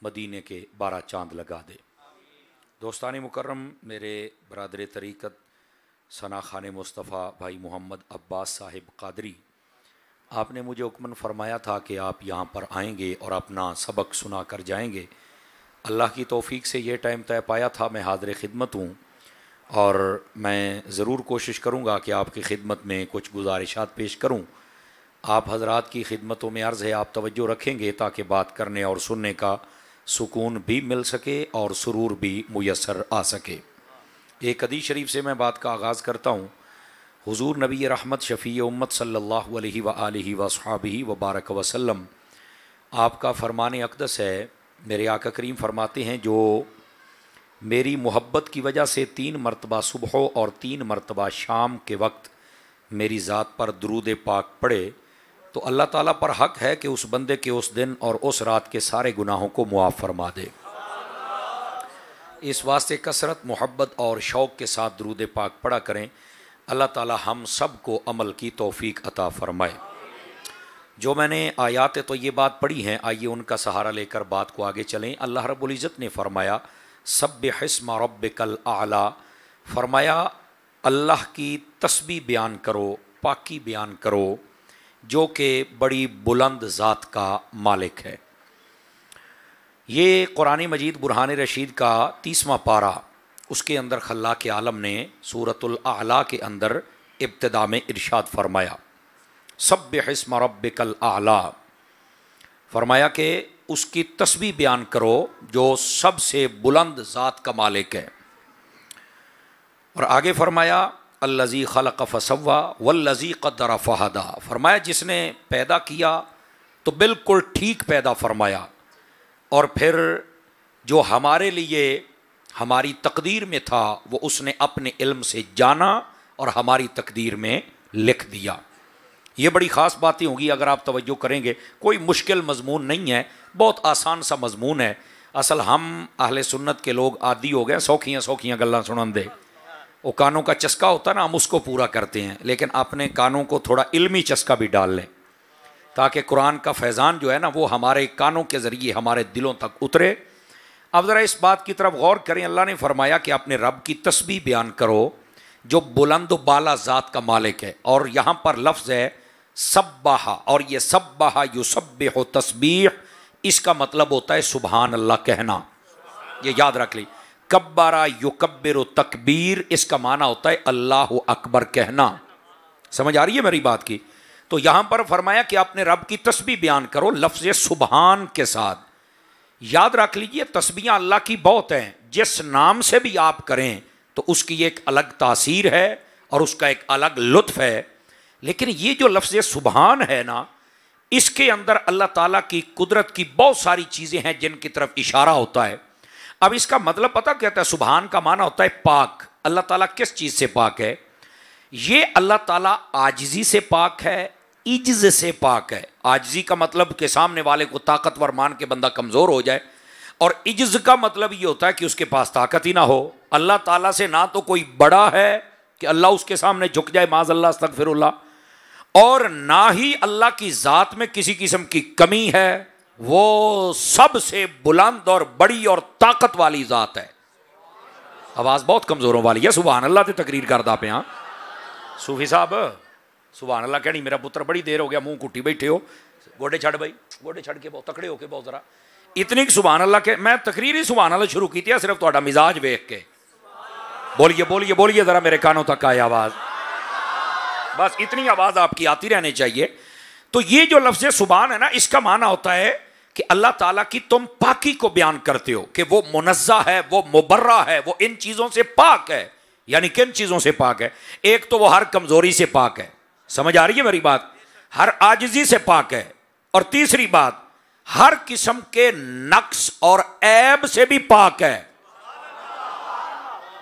मदीने के 12 चांद लगा दे। दोस्तानी मुकर्रम, मेरे बरादर तरीक़त सना खान मुस्तफ़ा भाई मोहम्मद अब्बास साहिब कादरी, आपने मुझे हुक्मन फरमाया था कि आप यहाँ पर आएंगे और अपना सबक सुना कर जाएंगे। अल्लाह की तौफ़ीक से ये टाइम तय पाया था, मैं हाज़िर ख़िदमत हूँ और मैं ज़रूर कोशिश करूँगा कि आपकी खिदमत में कुछ गुजारिशात पेश करूँ। आप हज़रात की खिदमतों में अर्ज़ है, आप तवज्जो रखेंगे ताकि बात करने और सुनने का सुकून भी मिल सके और सुरूर भी मुयस्सर आ सके। एक हदीस शरीफ से मैं बात का आगाज़ करता हूँ। हुज़ूर नबी रहमत शफ़ी उम्मत सल्लल्लाहु अलैहि व आलिहि व अस्हाबिहि व बारक वसल्लम, आपका फरमान अक़दस है, मेरे आका करीम फरमाते हैं, जो मेरी मोहब्बत की वजह से 3 मरतबा सुबह और 3 मरतबा शाम के वक्त मेरी ज़ात पर दुरूद पाक पढ़े तो अल्लाह ताला पर हक़ है कि उस बंदे के उस दिन और उस रात के सारे गुनाहों को मुआफ़ फरमा दे। इस वास्ते कसरत, मोहब्बत और शौक़ के साथ दुरूद पाक पढ़ा करें। अल्लाह ताला हम सब को अमल की तौफ़ीक अता फ़रमाए। जो मैंने आयात तो ये बात पढ़ी हैं, आइए उनका सहारा लेकर बात को आगे चलें। अल्लाह रब्बुल इज़्ज़त ने फ़रमाया सब्बिहिस्मा रब्बिकल आला, फ़रमाया अल्लाह की तस्बीह बयान करो, पाकी बयान करो, जो कि बड़ी बुलंद ज़ात का मालिक है। ये कुरान मजीद बुरहान रशीद का 30वां पारा, उसके अंदर खल्लाक़ आलम ने सूरतुल आला के अंदर इब्तिदा में इरशाद फरमाया सब्बिहिस्मा रब्बिकल आला, फरमाया कि उसकी तस्बीह बयान करो जो सबसे बुलंद ज़ात का मालिक है। और आगे फरमाया अल्लज़ी खलक़ फ़सव्वा वल्लज़ी क़द्दर फ़हदा, फरमाया जिसने पैदा किया तो बिल्कुल ठीक पैदा फरमाया, और फिर जो हमारे लिए हमारी तकदीर में था वो उसने अपने इल्म से जाना और हमारी तकदीर में लिख दिया। ये बड़ी ख़ास बातें होंगी अगर आप तवज्जो करेंगे। कोई मुश्किल मज़मून नहीं है, बहुत आसान सा मज़मून है। असल हम अहले सुन्नत के लोग आदी हो गए सौखियाँ सौखियाँ गल्लां सुनन दे, वो कानों का चस्का होता है ना, हम उसको पूरा करते हैं, लेकिन अपने कानों को थोड़ा इल्मी चस्का भी डाल लें ताकि कुरान का फैज़ान जो है ना वो हमारे कानों के ज़रिए हमारे दिलों तक उतरे। अब ज़रा इस बात की तरफ गौर करें। अल्लाह ने फरमाया कि अपने रब की तस्बीह बयान करो जो बुलंद बाला ज़ात का मालिक है, और यहाँ पर लफ्ज़ है सब्बाहा, और ये सब्बाहा युसब्बिहु तस्बीह, इसका मतलब होता है सुबहान अल्लाह कहना। ये याद रख ली। कब्बारा युकब्बिरु तकबीर, इसका माना होता है अल्लाहु अकबर कहना। समझ आ रही है मेरी बात की? तो यहाँ पर फरमाया कि अपने रब की तस्बीह बयान करो लफ्ज़ सुबहान के साथ। याद रख लीजिए तस्बीहां अल्लाह की बहुत हैं, जिस नाम से भी आप करें तो उसकी एक अलग तासीर है और उसका एक अलग लुत्फ़ है। लेकिन ये जो लफ्ज़ सुबहान है ना, इसके अंदर अल्लाह ताला की कुदरत की बहुत सारी चीज़ें हैं जिनकी तरफ इशारा होता है। अब इसका मतलब पता क्या है? सुबहान का माना होता है पाक। अल्लाह ताला किस चीज़ से पाक है? ये अल्लाह ताला आजिज़ी से पाक है, इज्ज़ से पाक है। आजिज़ी का मतलब कि सामने वाले को ताकतवर मान के बंदा कमज़ोर हो जाए, और इज्ज़ का मतलब ये होता है कि उसके पास ताकत ही ना हो। अल्लाह ताला से ना तो कोई बड़ा है कि अल्लाह उसके सामने झुक जाए, माज़अल्लाह अस्तग़फिरुल्लाह, और ना ही अल्लाह की ज़ात में किसी किस्म की कमी है। वो सबसे बुलंद और बड़ी और ताकत वाली ज़ात है। आवाज़ बहुत कमज़ोरों वाली है, सुभान अल्लाह ते तकरीर करदा पे। हाँ सूफी साहब सुभान अल्लाह कहनी, मेरा पुत्र बड़ी देर हो गया मुंह कुट्टी बैठे हो, गोडे छड़ भाई, गोडे छड़ के बहुत तकड़े होके बहुत ज़रा इतनी सुभान अल्लाह के। मैं तकरीर ही सुभान अल्लाह शुरू की थी सिर्फ थोड़ा मिजाज वेख के। बोलिए बोलिए बोलिए ज़रा, मेरे कानों तक आए आवाज़, बस इतनी आवाज़ आपकी आती रहनी चाहिए। तो ये जो लफ्ज़ सुभान है ना, इसका माना होता है कि अल्लाह ताला की तुम पाकी को बयान करते हो कि वो मुनज़्ज़ा है, वो मुबर्रा है, वो इन चीज़ों से पाक है। यानी किन चीज़ों से पाक है? एक तो वो हर कमज़ोरी से पाक है, समझ आ रही है मेरी बात, हर आजिज़ी से पाक है, और तीसरी बात हर किस्म के नक्स और ऐब से भी पाक है।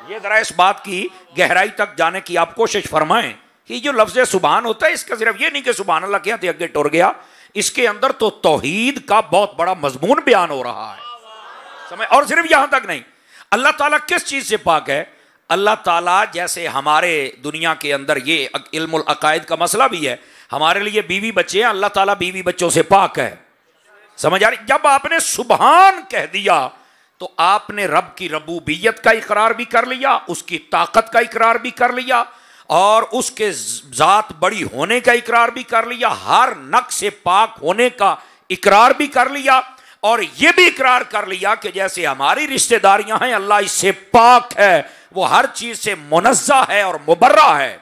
ये जरा इस बात की गहराई तक जाने की आप कोशिश फरमाएं कि जो लफ्ज़ सुभान होता है, इसका सिर्फ ये नहीं कि सुभान अल्लाह क्या थे आगे टुर गया, इसके अंदर तो तौहीद का बहुत बड़ा मजमून बयान हो रहा है, समझ। और सिर्फ यहां तक नहीं, अल्लाह ताला किस चीज से पाक है? अल्लाह ताला जैसे हमारे दुनिया के अंदर ये इल्मुल अकायद का मसला भी है, हमारे लिए बीवी बच्चे हैं, अल्लाह ताला बीवी बच्चों से पाक है, समझ आ रही? जब आपने सुबहान कह दिया तो आपने रब की रबूबियत का इकरार भी कर लिया, उसकी ताकत का इकरार भी कर लिया, और उसके जात बड़ी होने का इकरार भी कर लिया, हर नक्श से पाक होने का इकरार भी कर लिया, और यह भी इकरार कर लिया कि जैसे हमारी रिश्तेदारियां हैं अल्लाह इससे पाक है, वो हर चीज से मुनज़्ज़ा है और मुबर्रा है।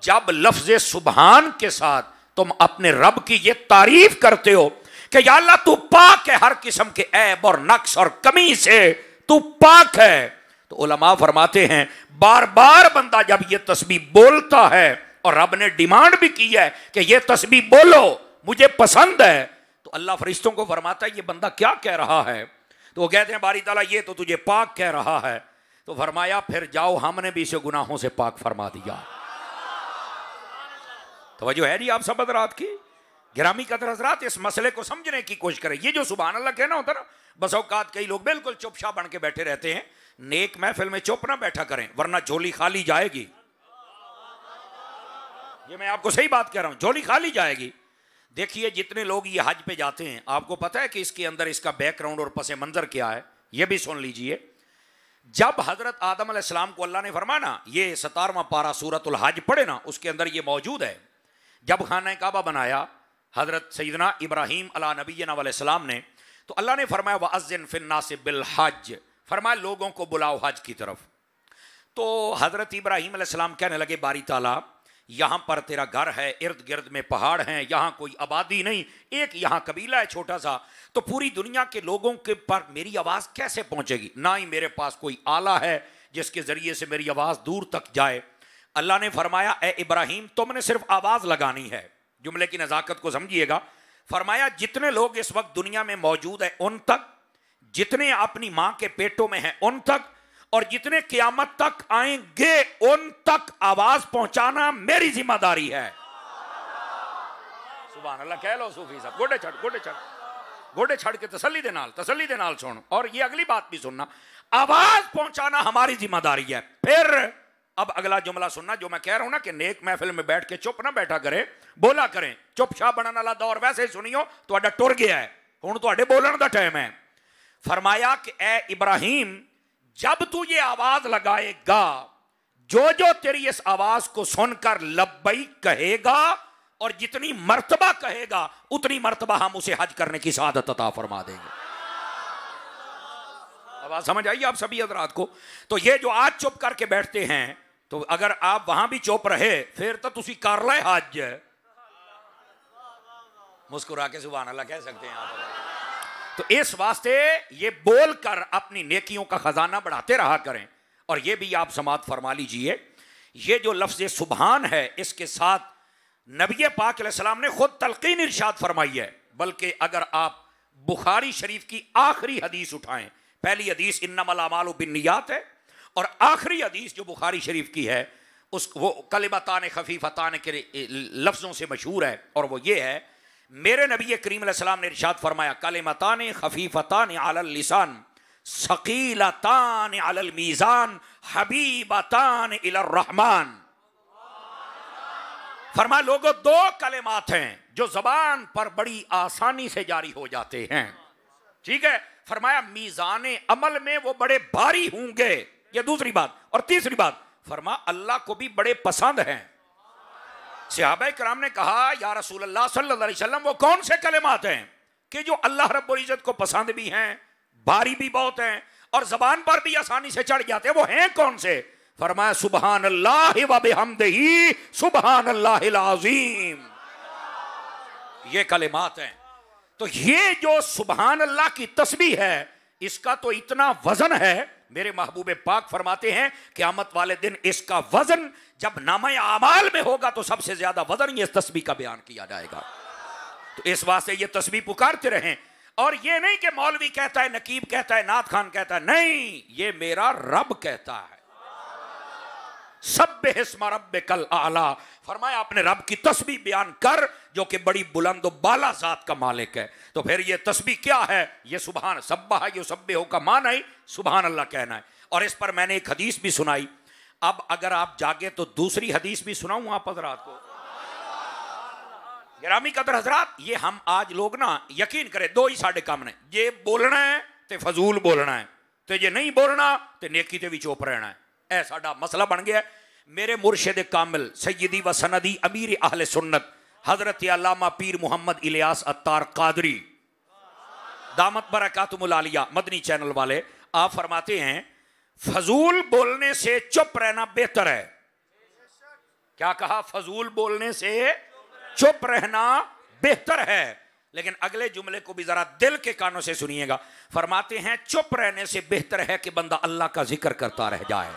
जब लफ्ज़ सुबहान के साथ तुम अपने रब की ये तारीफ करते हो कि या अल्लाह तू पाक है, हर किस्म के ऐब और नक्श और कमी से तू पाक है, तो उलमा फरमाते हैं बार बार बंदा जब ये तस्बीह बोलता है, और रब ने डिमांड भी की है कि ये तस्बीह बोलो मुझे पसंद है, तो अल्लाह फरिश्तों को फरमाता है ये बंदा क्या कह रहा है, तो वो कहते हैं बारी ताला ये तो तुझे पाक कह रहा है। तो फरमाया फिर जाओ हमने भी इसे गुनाहों से पाक फरमा दिया। तवज्जो है जी आप सब हज़रात की? गिरामी कदर हज़रात, इस मसले को समझने की कोशिश करें। ये जो सुभान अल्लाह कहना होता है ना, बस औकात कई लोग बिल्कुल चुपचाप बन के बैठे रहते हैं। नेक महफिल में चुप ना बैठा करें वरना झोली खाली जाएगी। ये मैं आपको सही बात कह रहा हूं, झोली खाली जाएगी। देखिए जितने लोग ये हज पे जाते हैं, आपको पता है कि इसके अंदर इसका बैकग्राउंड और पस मंजर क्या है, ये भी सुन लीजिए। जब हजरत आदम अलैहिस्सलाम को अल्लाह ने फरमाया ना, ये 17वां पारा सूरतुल हज पढ़े ना, उसके अंदर ये मौजूद है। जब खाना काबा बनाया हजरत सैयदना इब्राहीम अला नबीना अलैहिस्सलाम ने, तो अल्लाह ने फरमाया वअज़्ज़िन फिन्नासि बिल हज, फरमाया लोगों को बुलाओ हज की तरफ। तो हजरत इब्राहीम अलैहिस्सलाम कहने लगे बारी ताला यहाँ पर तेरा घर है, इर्द गिर्द में पहाड़ हैं, यहाँ कोई आबादी नहीं, एक यहाँ कबीला है छोटा सा, तो पूरी दुनिया के लोगों के पर मेरी आवाज़ कैसे पहुँचेगी? ना ही मेरे पास कोई आला है जिसके ज़रिए से मेरी आवाज़ दूर तक जाए। अल्लाह ने फरमाया ए इब्राहीम तुमने सिर्फ आवाज़ लगानी है। जुमले की नज़ाकत को समझिएगा। फरमाया जितने लोग इस वक्त दुनिया में मौजूद हैं उन तक, जितने अपनी माँ के पेटों में हैं उन तक, और जितने क़यामत तक आएंगे उन तक आवाज पहुंचाना मेरी जिम्मेदारी है। सुभान अल्लाह कह लो सूफी साहब, गोडे छड़ गोडे छड़ गोडे छड़ के तसल्ली दे नाल सुन। और ये अगली बात भी सुनना, आवाज पहुंचाना हमारी जिम्मेदारी है। फिर अब अगला जुमला सुनना जो मैं कह रहा हूं ना कि नेक महफिल में बैठ के चुप ना बैठा करें, बोला करें। चुपचाप बनने वाला दौर वैसे ही सुनियो तुहाडा टुर गया है, हुण तुहाडे बोलण दा टाइम है। फरमाया कि ए इब्राहीम जब तू ये आवाज लगाएगा, जो जो तेरी इस आवाज को सुनकर लब्बैक कहेगा और जितनी मर्तबा कहेगा उतनी मर्तबा हम उसे हज करने की सआदत अता फरमा देंगे। आवाज समझ आई आप सभी हजरात को? तो ये जो आज चुप करके बैठते हैं, तो अगर आप वहां भी चुप रहे फिर तो तुसी कर ले हज। मुस्कुरा के सुभान अल्लाह कह सकते हैं आप। तो इस वास्ते ये बोलकर अपनी नेकियों का खजाना बढ़ाते रहा करें। और ये भी आप समात फरमा लीजिए, ये जो लफ्ज़ सुबहान है इसके साथ नबी पाक अलैहिस्सलाम ने खुद तलकीन इरशाद फरमाई है। बल्कि अगर आप बुखारी शरीफ की आखिरी हदीस उठाएं, पहली हदीस इन्नमल अमालु बिन्नियात है, और आखिरी हदीस जो बुखारी शरीफ की है उस वो कलिमतान खफीफतान के लफ्ज़ों से मशहूर है, और वो ये है मेरे नबी करीम अलैहिस्सलाम ने इरशाद फरमाया कलिमतान खफीफतान अलल लिसान सकीलतान अलल मीज़ान हबीबतान इलर रहमान। फरमा लोगों दो कलिमात हैं जो जबान पर बड़ी आसानी से जारी हो जाते हैं, ठीक है। फरमाया मीज़ान अमल में वो बड़े भारी होंगे, ये दूसरी बात। और तीसरी बात फरमा अल्लाह को भी बड़े पसंद हैं। सहाबा किराम ने कहा या रसूल अल्लाह सल्लल्लाहु अलैहि वसल्लम वो कौन से कलिमात हैं कि जो अल्लाह रब्बुल इज्जत को पसंद भी हैं, भारी भी बहुत हैं और जबान पर भी आसानी से चढ़ जाते हैं, वो हैं कौन से? फरमाया सुबहान अल्लाह व बिहम्दिही सुबहान अल्लाहिल अज़ीम। ये कलिमात हैं। तो ये जो सुबहान अल्लाह की तस्बीह है इसका तो इतना वजन है, मेरे महबूब पाक फरमाते हैं क़यामत वाले दिन इसका वजन जब नामा आमाल में होगा तो सबसे ज्यादा वजन ये इस तस्बीह का बयान किया जाएगा। तो इस वास्ते ये तस्बीह पुकारते रहें। और ये नहीं कि मौलवी कहता है, नकीब कहता है, नात खान कहता है, नहीं, ये मेरा रब कहता है। सब्बिह इस्मा रब्बिकल आला, फरमाया अपने रब की तस्बीह बयान कर जो कि बड़ी बुलंद और बाला जात का मालिक है। तो फिर ये तस्बीह क्या है? ये सुबहान सब्बाह यो सब्बिहो का माना है सुबहान अल्लाह कहना है। और इस पर मैंने एक हदीस भी सुनाई। अब अगर आप जागे तो दूसरी हदीस भी सुनाऊं आप हज़रात को। गिरामी कदर हजरात, ये हम आज लोग ना यकीन करें दो ही साढ़े काम ने, जे बोलना है तो फजूल बोलना है, तो जे नहीं बोलना तो नेकी ते भी चुप रहना है। ऐ साडा मसला बन गया। मेरे मुर्शिद कामिल सैयदी व सनदी अमीर अहले सुन्नत हजरत अल्लामा पीर मोहम्मद इलियास अत्तार कादरी दामत बरकातुहुल आलिया मदनी चैनल वाले, आप फरमाते हैं फजूल बोलने से चुप रहना बेहतर है। क्या कहा? फजूल बोलने से चुप रहना बेहतर है। लेकिन अगले जुमले को भी जरा दिल के कानों से सुनिएगा। फरमाते हैं चुप रहने से बेहतर है कि बंदा अल्लाह का जिक्र करता रह जाए।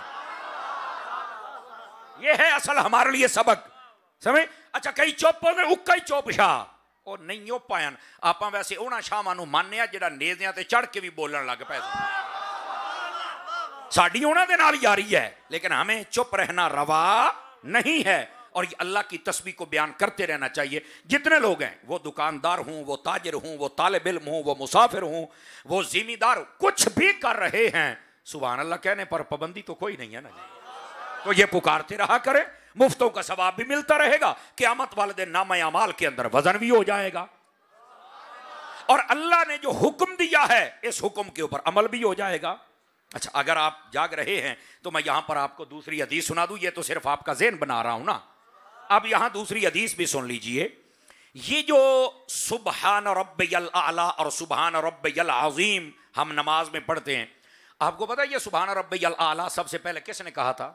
यह है असल हमारे लिए सबक, समझ? अच्छा, कई चुप हो गए, उक्का ही चुप शाह और नहीं हो पायन। आप वैसे उन्होंने शामां नूं मान्या जिहड़ा नेज़ियां ते चढ़ के भी बोलण लग पए। साडी उन्हां दे नाल यारी है, लेकिन हमें चुप रहना रवा नहीं है। और ये अल्लाह की तस्बीह को बयान करते रहना चाहिए। जितने लोग हैं, वो दुकानदार हों, वो ताजिर हों, वो तालिब इल्म हों, वो मुसाफिर हों, वो जिम्मेदार, कुछ भी कर रहे हैं, सुभान अल्लाह कहने पर पाबंदी तो कोई नहीं है ना। तो ये पुकारते रहा करें, मुफ्तों का सवाब भी मिलता रहेगा, क़यामत वाले दिन नामा अमाल के अंदर वजन भी हो जाएगा, और अल्लाह ने जो हुक्म दिया है इस हुक्म के ऊपर अमल भी हो जाएगा। अच्छा, अगर आप जाग रहे हैं तो मैं यहां पर आपको दूसरी हदीस सुना दूं। ये तो सिर्फ आपका ज़हन बना रहा हूं ना। अब यहां दूसरी हदीस भी सुन लीजिए। ये जो सुबहान रब्बियल आला और सुबहान रब्बियल अज़ीम हम नमाज में पढ़ते हैं, आपको पता है ये सुबहान रब्बियल आला सबसे पहले किसने कहा था?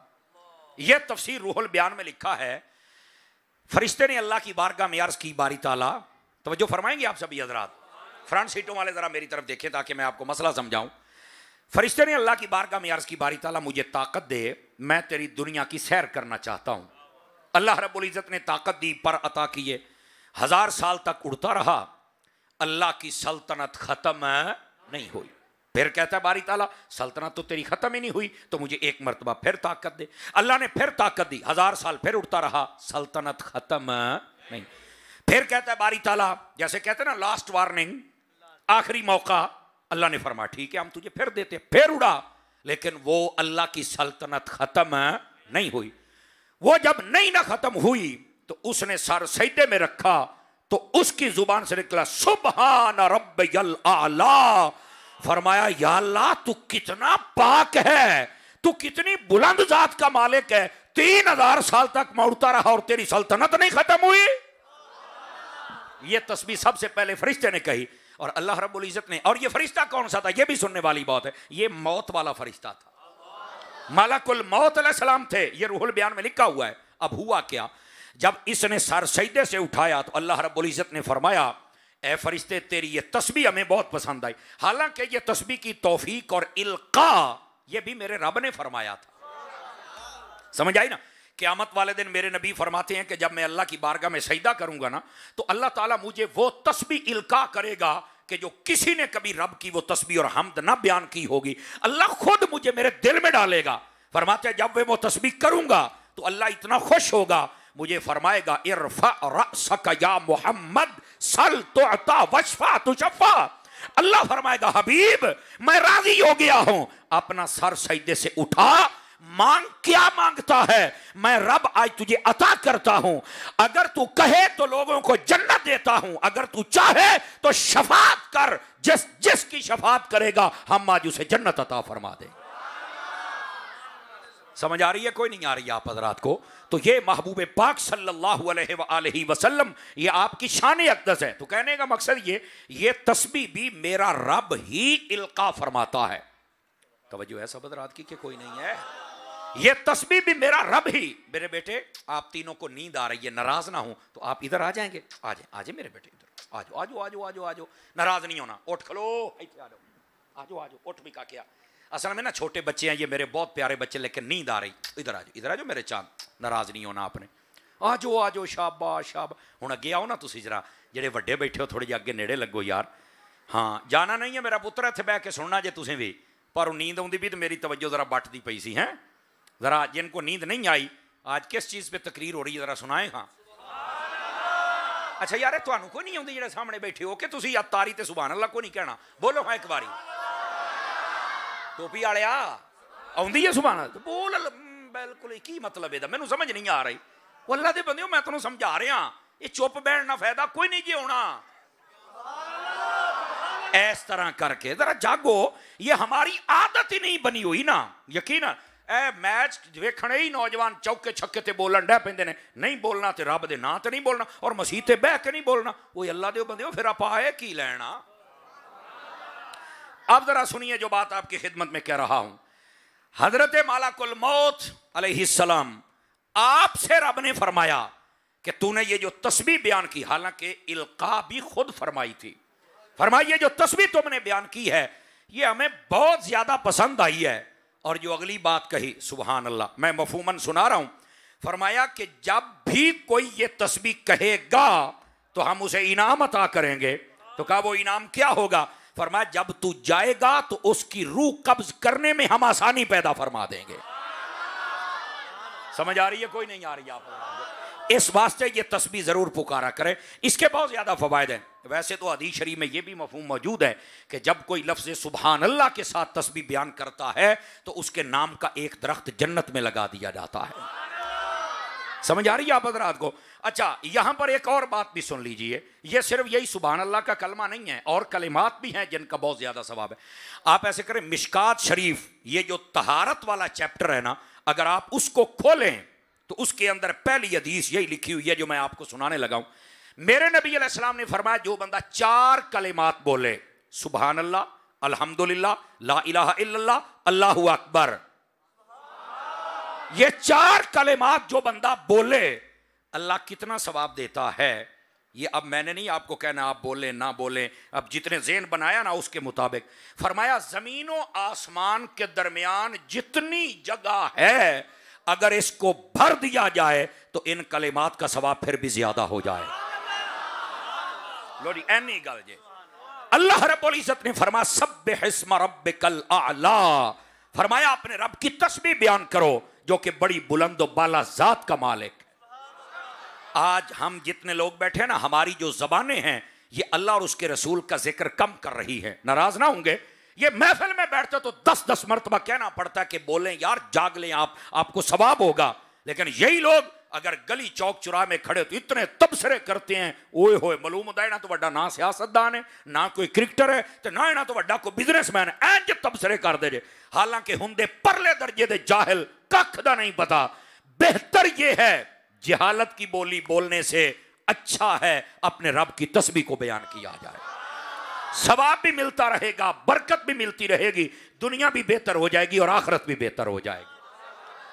यह तफसीर रूहुल बयान में लिखा है, फरिश्ते ने अल्लाह की बारगाह में अर्ज़ की, बारी ताला, तवज्जो फरमाएंगे आप सभी हजरात, फ्रंट सीटों वाले जरा मेरी तरफ देखें ताकि मैं आपको मसला समझाऊं। फरिश्ते ने अल्लाह की बारगाह में अर्ज़ की, बारी ताला मुझे ताकत दे, मैं तेरी दुनिया की सैर करना चाहता हूं। अल्लाह रब्बुल इज़्ज़त ने ताकत दी, पर अता किए, 1000 साल तक उड़ता रहा, अल्लाह की सल्तनत खत्म नहीं हुई। फिर कहता है बारी ताला, सल्तनत तो तेरी खत्म ही नहीं हुई, तो मुझे एक मरतबा फिर ताकत दे। अल्लाह ने फिर ताकत दी, 1000 साल फिर उड़ता रहा, सल्तनत खत्म नहीं। फिर कहता है बारी ताला, जैसे कहते हैं ना लास्ट वार्निंग, आखिरी मौका, अल्लाह ने फरमाया ठीक है हम तुझे फिर देते। फिर उड़ा, लेकिन वो अल्लाह की सल्तनत खत्म नहीं हुई। वो जब नहीं ना खत्म हुई तो उसने सर सजदे में रखा, तो उसकी जुबान से निकला सुबहान रब्बियल आला। फरमाया या अल्लाह तू कितना पाक है, तू कितनी बुलंद जात का मालिक है, 3000 साल तक मैं उड़ता रहा और तेरी सल्तनत नहीं खत्म हुई। ये तस्बीह सबसे पहले फरिश्ते ने कही, और अल्लाह रब्बुल इज़्ज़त ने, और ये फरिश्ता कौन सा था ये भी सुनने वाली बात है, ये मौत वाला फरिश्ता था, मलकुल मौत अलैहिस्सलाम थे। ये रूहुल बयान में लिखा हुआ है। अब हुआ क्या, जब इसने सर सजदे से उठाया तो अल्लाह रब्बुल इज़्ज़त ने फरमाया, ए फरिश्ते तेरी ये तस्बीह हमें बहुत पसंद आई। हालांकि ये तस्बीह की तौफीक और इल्का ये भी मेरे रब ने फरमाया था। समझ आई ना? क़यामत वाले दिन मेरे नबी फरमाते हैं कि जब मैं अल्लाह की बारगाह में सजदा करूंगा ना, तो अल्लाह ताला मुझे वो तस्बीह इल्का करेगा कि जो किसी ने कभी रब की वो तस्बीह और हमद ना बयान की होगी, अल्लाह खुद मुझे मेरे दिल में डालेगा। फरमाते हैं जब मैं वो तस्बीह करूंगा तो अल्लाह इतना खुश होगा, मुझे फरमाएगा इरफा रअसक या मोहम्मद सल तुअता वशफा तुशफा। अल्लाह फरमाएगा हबीब मैं राजी हो गया हूं, अपना सर सजदे से उठा, मांग, क्या मांगता है मैं रब आज तुझे अता करता हूं। अगर तू कहे तो लोगों को जन्नत देता हूं, अगर तू चाहे तो शफात कर, जिसकी शफात करेगा हम आज उसे जन्नत अता फरमा दे। समझ आ रही है कोई नहीं आ रही आप हजरात को? तो ये महबूब पाक सल्लल्लाहु अलैहि वसल्लम ये आपकी शान अक़दस है। तो कहने का मकसद ये तस्बीह भी मेरा रब ही इल्का फरमाता है। तवज्जो है सब हजरात की कि कोई नहीं है? ये तस्बीह भी मेरा रब ही। मेरे बेटे आप तीनों को नींद आ रही है, नाराज ना हो तो आप इधर आ जाएंगे। आ जाए मेरे बेटे, इधर आ जाओ आ जाओ आ जाओ आ जाओ आ जाओ, नाराज नहीं होना। उठ खलो, आ जाओ आ जाओ, उठ भी का क्या। असल में ना छोटे बच्चे हैं ये मेरे बहुत प्यारे बच्चे, लेकिन नींद आ रही, इधर आ जाओ मेरे चांद, नाराज नहीं होना आपने। आ जाओ शाबाश शाबाश। हुण अगे आओ ना तुसीं जरा, जेडे वड्डे बैठे हो थोड़े जे अगे नेड़े लगो यार। हाँ जाना नहीं है मेरा पुत्र, इत्थे बैठ के सुनना जे तुसीं भी, पर नींद आउंदी भी तो मेरी तवज्जो जरा बटदी पई सी हैं। जरा जिनको नींद नहीं आई, आज किस चीज़ पे तकरीर हो रही है जरा सुनाए। हाँ अच्छा यार तुहानू कोई नहीं आउंदी जेडे सामने बैठे हो कि तुसीं अतारी ते सुभान अल्लाह को नहीं कहना? बोलो हाँ एक बारी, टोपी वालिया आउंदी है सुभान अल्लाह बोल। बिल्कुल की मतलब है, मैनू समझ नहीं आ रही। अल्लाह दे बंदे मैं तुहानू समझा रहा ये चुप बैठना ना फायदा कोई नहीं जी होना। इस तरह करके जरा जागो, ये हमारी आदत ही नहीं बनी हुई ना। यकीन ए मैच वेखने ही नौजवान चौके छक्के ते बोलन डे पेंदे ने, नहीं बोलना तो रब दे नां ते नहीं बोलना और मसीह ते बह के नहीं बोलना। वो अल्लाह दे बंदे हो, फिर आप आए की लेना। अब जरा सुनिए जो बात आपकी खिदमत में कह रहा हूं। हजरत मालाकुल मौत अलैहिस्सलाम, आपसे रब ने फरमाया कि तूने ये जो तस्बीह बयान की, हालांकि इल्का भी खुद फरमाई थी, फरमाई ये जो तस्बीह तुमने बयान की है ये हमें बहुत ज्यादा पसंद आई है। और जो अगली बात कही, सुभान अल्लाह, मैं मफहूमन सुना रहा हूं। फरमाया कि जब भी कोई ये तस्बीह कहेगा तो हम उसे इनाम अता करेंगे। तो कहा वो इनाम क्या होगा? फरमाया जब तू जाएगा तो उसकी रूह कब्ज करने में हम आसानी पैदा फरमा देंगे। समझ आ रही है कोई नहीं आ रही आप? इस वास्ते ये तस्बीह जरूर पुकारा करें, इसके बहुत ज्यादा फवायद हैं। वैसे तो हदीस शरीफ में ये भी मफहूम मौजूद है कि जब कोई लफ्ज़ सुभान अल्लाह के साथ तस्बीह बयान करता है तो उसके नाम का एक दरख्त जन्नत में लगा दिया जाता है। समझ आ रही है आप हज़रात को? अच्छा, यहां पर एक और बात भी सुन लीजिए। ये सिर्फ यही सुभान अल्लाह का कलमा नहीं है, और कलिमात भी हैं जिनका बहुत ज्यादा सवाब है। आप ऐसे करें, मिशकात शरीफ, ये जो तहारत वाला चैप्टर है ना, अगर आप उसको खोलें तो उसके अंदर पहली हदीस यही लिखी हुई है जो मैं आपको सुनाने लगा हूं। मेरे नबी अलैहिस्सलाम ने फरमाया जो बंदा 4 कलिमात बोले, सुभान अल्लाह, अल्हम्दुलिल्लाह, ला इलाहा इल्लल्लाह, अल्लाहु अकबर, ये 4 कलिमात जो बंदा बोले, अल्लाह कितना सवाब देता है। ये अब मैंने नहीं आपको कहना आप बोले ना बोले, अब जितने ज़ेन बनाया ना उसके मुताबिक। फरमाया ज़मीनों आसमान के दरमियान जितनी जगह है अगर इसको भर दिया जाए तो इन कलिमात का सवाब फिर भी ज्यादा हो जाए। लोरी एनी गल जे अल्लाह रब्बुल इज्जत ने फरमाया सब्बिह इस्म रब्बिकल आला, फरमाया अपने रब की तस्बीह बयान करो जो कि बड़ी बुलंद और बाला जात का मालिक। आज हम जितने लोग बैठे हैं ना, हमारी जो जबानें हैं ये अल्लाह और उसके रसूल का जिक्र कम कर रही है। नाराज ना होंगे, ये महफिल में बैठते तो 10-10 मरतबा कहना पड़ता है कि बोलें यार, जाग लें आप, आपको सवाब होगा। लेकिन यही लोग अगर गली चौक चुरा में खड़े तो इतने तबसरे करते हैं, ओए होए मालूम होता है ना तो वड्डा ना सियासतदान है, ना कोई क्रिकेटर है, तो ना तो वड्डा कोई बिजनेसमैन है, इंज तबसरे कर दे जे। हालांकि हुंदे परले दर्जे दे जाहिल, कख दा नहीं पता। बेहतर ये है जहालत की बोली बोलने से अच्छा है अपने रब की तस्बीह को बयान किया जाए, सवाब भी मिलता रहेगा, बरकत भी मिलती रहेगी, दुनिया भी बेहतर हो जाएगी और आखिरत भी बेहतर हो जाएगी।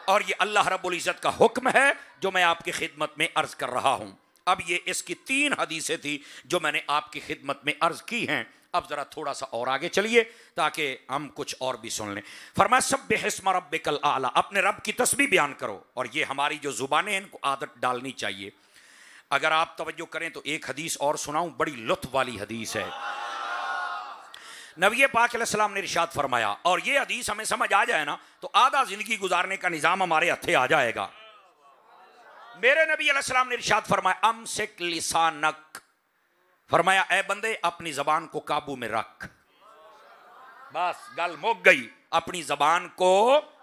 और ये अल्लाह रब्बुल इज्जत का हुक्म है जो मैं आपकी खिदमत में अर्ज कर रहा हूं। अब ये इसकी 3 हदीसें थी जो मैंने आपकी खिदमत में अर्ज की हैं। अब जरा थोड़ा सा और आगे चलिए ताकि हम कुछ और भी सुन लें। फरमाया सब्बिह इस्म रब्बिकल आला, अपने रब की तस्बीह बयान करो। और ये हमारी जो जुबानें हैं इनको आदत डालनी चाहिए। अगर आप तवज्जो करें तो एक हदीस और सुनाऊं, बड़ी लुत्फ वाली हदीस है। नबी पाक अलैहिस्सलाम ने इरशाद फरमाया, और ये हदीस हमें समझ आ जाए ना तो आधा जिंदगी गुजारने का निजाम हमारे हथे आ जाएगा। मेरे नबी अलैहिस्सलाम ने इरशाद फरमाया अमसिक लिसानक, फरमाया ए बंदे अपनी जबान को काबू में रख। बस गल मुक गई, अपनी जबान को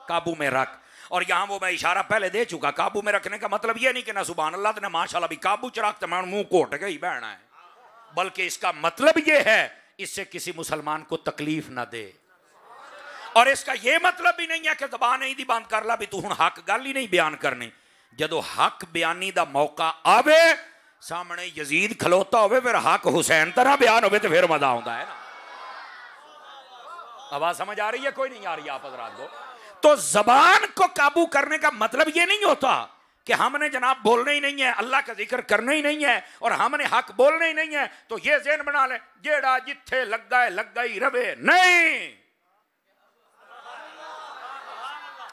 काबू में रख। और यहां वो मैं इशारा पहले दे चुका, काबू में रखने का मतलब ये नहीं कि ना सुभान अल्लाह तो ना माशाल्लाह भी काबू च रख तो मैं मुंह घोट के ही बहना है, बल्कि इसका मतलब ये है इससे किसी मुसलमान को तकलीफ ना दे। और इसका यह मतलब भी नहीं है कि जबान ही दी बंद कर ला भी तू हुण हक गल ही नहीं बयान करनी। जदों हक बयानी दा मौका आवे, सामने यजीद खलोता होवे, फिर हक हुसैन तरह बयान होवे तो फिर मजा आउंदा है ना। आवाज समझ आ रही है कोई नहीं आ रही आप हज़रात को? तो जबान को काबू करने का मतलब यह नहीं होता कि हमने जनाब बोलना ही नहीं है, अल्लाह का जिक्र करना ही नहीं है और हमने हक बोलना ही नहीं है, तो ये ज़हन बना ले जेड़ा जिथे लगा है लगा ही रवे। नहीं,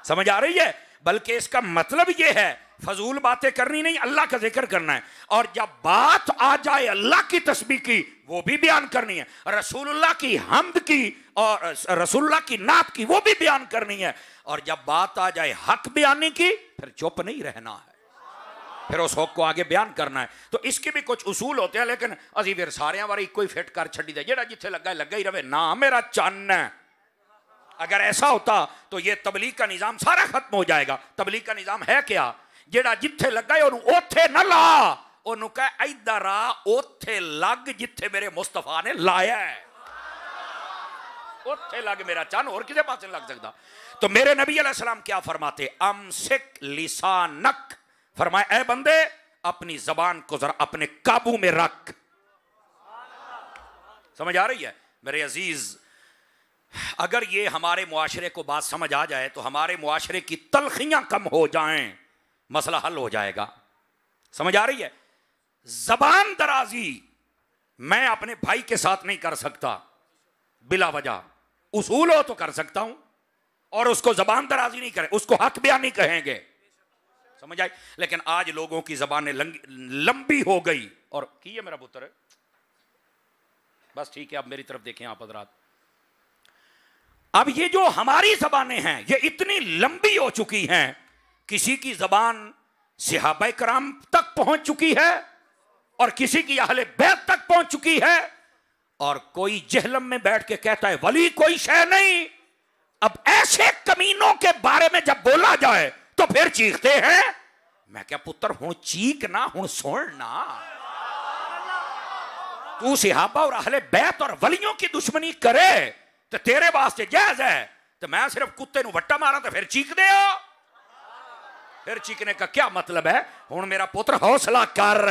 समझ आ रही है? बल्कि इसका मतलब ये है फजूल बातें करनी नहीं, अल्लाह का जिक्र करना है। और जब बात आ जाए अल्लाह की तस्बीह की, वो भी बयान करनी है, रसूलुल्लाह की हम्द की और रसूलुल्लाह की नात की वो भी बयान करनी है। और जब बात आ जाए हक बयानी की, फिर चुप नहीं रहना है, फिर उस हक को आगे बयान करना है। तो इसके भी कुछ उसूल होते हैं, लेकिन असी फिर सारे बार एक ही फिट कर छड़ी दे, जेड़ा जिथे लगा है लगा ही रवे ना मेरा चन्न है। अगर ऐसा होता तो ये तबलीग का निजाम सारा खत्म हो जाएगा। तबलीग का निजाम है क्या? जेड़ा जिथे लगा है ओथे न ला, ਉਹਨੂੰ ਕਹ ਇੱਧਰ ਆ ਉੱਥੇ ਲੱਗ ਜਿੱਥੇ ਮੇਰੇ ਮੁਸਤਫਾ ने लाया है, ਉੱਥੇ ਲੱਗ मेरा चन, और किसी पास नहीं लग सकता। तो मेरे नबी अलैहिस्सलाम क्या फरमाते, अमसिक लिसानक, फरमाए ऐ बंदे अपनी जबान को जरा अपने काबू में रख। समझ आ रही है मेरे अजीज? अगर ये हमारे मुआशरे को बात समझ आ जाए तो हमारे मुआशरे की तलखियां कम हो जाएं, मसला हल हो जाएगा। समझ आ रही है? जबान दराजी मैं अपने भाई के साथ नहीं कर सकता बिला वजह, उसूल हो तो कर सकता हूं, और उसको जबान दराजी नहीं करें, उसको हक बयान नहीं कहेंगे। समझ आई? लेकिन आज लोगों की जबानें लंबी हो गई। और की है मेरा पुत्र, बस ठीक है, अब मेरी तरफ देखें आप हजरात। अब ये जो हमारी जबानें हैं ये इतनी लंबी हो चुकी हैं, किसी की जबान सहाबा कराम तक पहुंच चुकी है और किसी की अहले बैत तक पहुंच चुकी है, और कोई जहलम में बैठ के कहता है वली कोई शय नहीं। अब ऐसे कमीनों के बारे में जब बोला जाए तो फिर चीखते हैं। मैं क्या पुत्र हूं चीख ना, हूं सुन ना। तू सहाबा और अहले बैत और वलियों की दुश्मनी करे तो तेरे वास्ते जायज है, तो मैं सिर्फ कुत्ते नू वट्टा मारा तो फिर चीख दे हो। फिर चीखने का क्या मतलब है? हुण मेरा पुत्र हौसला कर,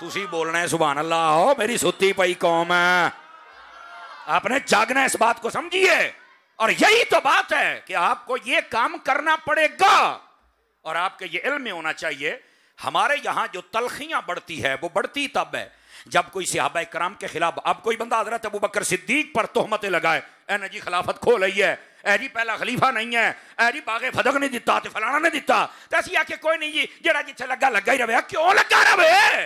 तुसी बोलना है सुभान अल्लाह। हो मेरी सुती पई कौम है, आपने जागना, इस बात को समझिए। और यही तो बात है कि आपको ये काम करना पड़ेगा, और आपके ये इल्म में होना चाहिए। हमारे यहां जो तलखियां बढ़ती है वो बढ़ती तब है जब कोई सहाबा कराम के खिलाफ, अब कोई बंदा हजरत अबू बकर सिद्दीक पर तोहमतें लगाए, ए जी खिलाफत खो लई है, ए जी पहला खलीफा नहीं है, ए जी बागे फदक नहीं दिता तो फलाना नहीं दिता, तो ऐसी आके कोई नहीं जी जेड़ा जिथे लगा लगा ही रहे। क्यों लगा रहे?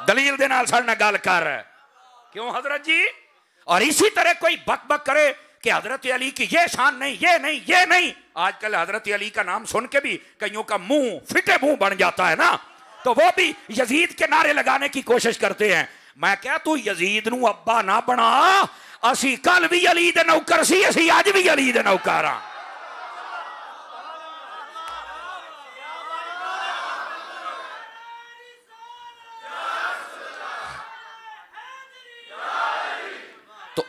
दलील दे नाल साडे नाल गल कर, क्यों हजरत जी? और इसी तरह कोई बक बक करे कि हजरत अली की ये शान नहीं, ये नहीं, ये नहीं। आजकल हजरत अली का नाम सुन के भी कईयों का मुंह फिटे मुंह बन जाता है ना, तो वो भी यजीद के नारे लगाने की कोशिश करते हैं। मैं क्या तू यजीद नू अब्बा ना बना, असी कल भी अली दे नौकर सी, असी अज भी अली दे नौकर हां। तो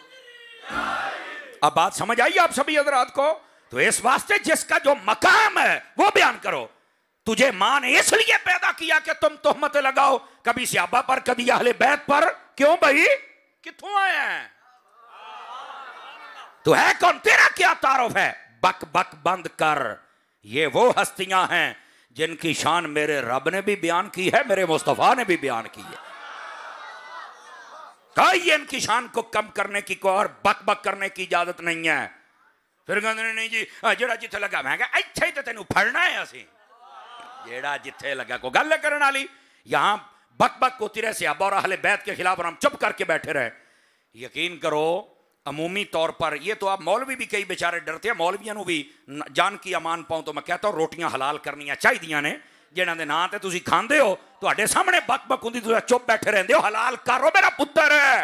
अब बात समझ आई आप सभी हजरात को? तो इस वास्ते जिसका जो मकाम है वो बयान करो। तुझे मां ने इसलिए पैदा किया कि तुम तोहमत लगाओ, कभी सहाबा पर कभी अहले बैत पर। क्यों भाई, कित्थों आए हैं? तो है कौन? तेरा क्या तारुफ है? बक बक बंद कर। ये वो हस्तियां हैं जिनकी शान मेरे रब ने भी बयान की है, मेरे मुस्तफा ने भी बयान की है। कोई इनकी शान को कम करने की को और बक बक करने की इजाजत नहीं है। फिर कहते नहीं जी जेड़ा जिथे लगा, मैं कहा इत्थे ही तो तेनू फड़ना है असी, जेड़ा जिथे लगा को गल करने वाली। यहां बक बक होती रहे सहाबा और अहले बैत के खिलाफ और हम चुप करके बैठे रहे। यकीन करो अमूमी तौर पर ये तो आप मौलवी भी कई बेचारे डरते हैं, मौलवियों को भी जान की अमान पाऊं तो मैं कहता हूं रोटियां हलाल करनियां चाहिए ने, जिन्हां दे नां ते तुसीं खांदे हो, तुहाडे सामने बक बक हुंदी तुसीं चुप बैठे रहंदे हो। हलाल करो मेरा पुत्र है।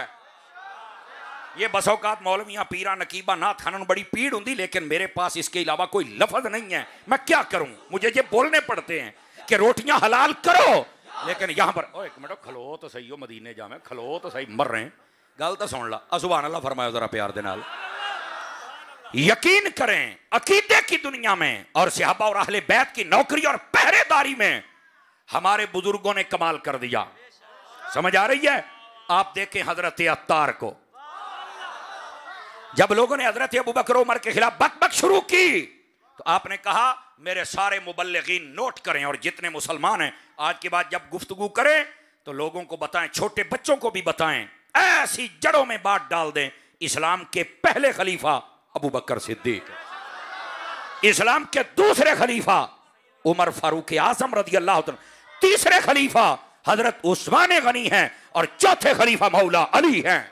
ये बसौकात मौलवियां पीरा नकीबा नाथ खाना बड़ी पीड़ होंगी, लेकिन मेरे पास इसके अलावा कोई लफ्ज नहीं है। मैं क्या करूं, मुझे ये बोलने पड़ते हैं कि रोटियां हलाल करो, लेकिन यहां पर ओ एक मिनट खलो तो सही हो, मदीने जावे खलो तो सही, मर रहे हैं, गल तो सुन ला। सुभान अल्लाह फरमायो जरा प्यार दे नाल। यकीन करें अकीदे की दुनिया में और सहाबा और अहले बैत की नौकरी और पहरेदारी में हमारे बुजुर्गों ने कमाल कर दिया। समझ आ रही है? आप देखें हजरत अत्तार को, जब लोगों ने हजरत अबू बकर उमर के खिलाफ बक बक शुरू की तो आपने कहा मेरे सारे मुबल्लिगीन नोट करें और जितने मुसलमान हैं आज के बाद जब गुफ्तगू करें तो लोगों को बताएं, छोटे बच्चों को भी बताएं, ऐसी जड़ों में बात डाल दें। इस्लाम के पहले खलीफा अबू बकर सिद्दीक, इस्लाम के दूसरे खलीफा उमर फारूक आजम रज़ी अल्लाह तआला, तीसरे खलीफा हजरत उस्मान गनी हैं और चौथे खलीफा मौला अली हैं।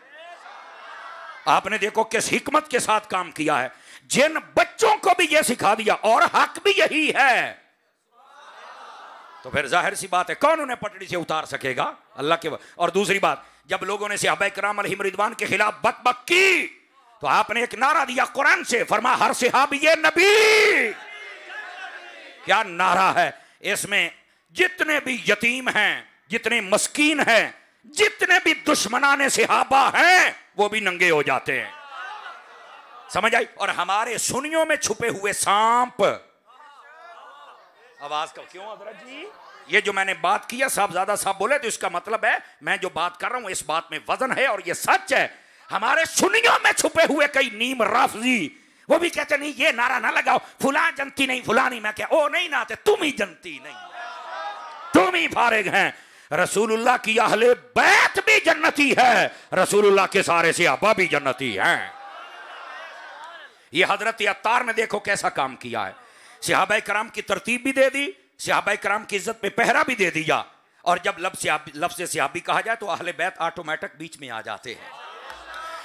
आपने देखो किस हिकमत के साथ काम किया है, जिन बच्चों को भी यह सिखा दिया और हक भी यही है, तो फिर जाहिर सी बात है कौन उन्हें पटड़ी से उतार सकेगा? अल्लाह के। और दूसरी बात, जब लोगों ने सहाबा किराम अलैहिम रिदवान के खिलाफ बक बक की तो आपने एक नारा दिया कुरान से, फरमा हर सहाबी ये नबी, क्या नारा है इसमें। जितने भी यतीम हैं, जितने मस्कीन हैं, जितने भी दुश्मनाने सहाबा हैं, वो भी नंगे हो जाते हैं। समझ आई। और हमारे सुनियों में छुपे हुए सांप, आवाज का क्यों हजरत जी, ये जो मैंने बात किया साहबजादा साहब बोले, तो इसका मतलब है मैं जो बात कर रहा हूं इस बात में वजन है और ये सच है। हमारे सुनियों में छुपे हुए कई नीम राफजी, वो भी कहते नहीं ये नारा ना लगाओ, फुला जनती नहीं फुलानी। मैं क्या ओ नहीं नाते, तुम ही जनती नहीं, तुम ही फारिग हैं। रसूलुल्लाह की अहले बैत भी जन्नती है, रसूलुल्लाह के सारे सहाबा भी जन्नती हैं। ये हजरत अत्तार ने देखो कैसा काम किया है। सहाबा कराम की तरतीब भी दे दी, सहाबा कराम की इज्जत पे पहरा भी दे दिया। और जब लफ्ज़ सहाबी कहा जाए तो अहले बैत ऑटोमेटिक बीच में आ जाते हैं।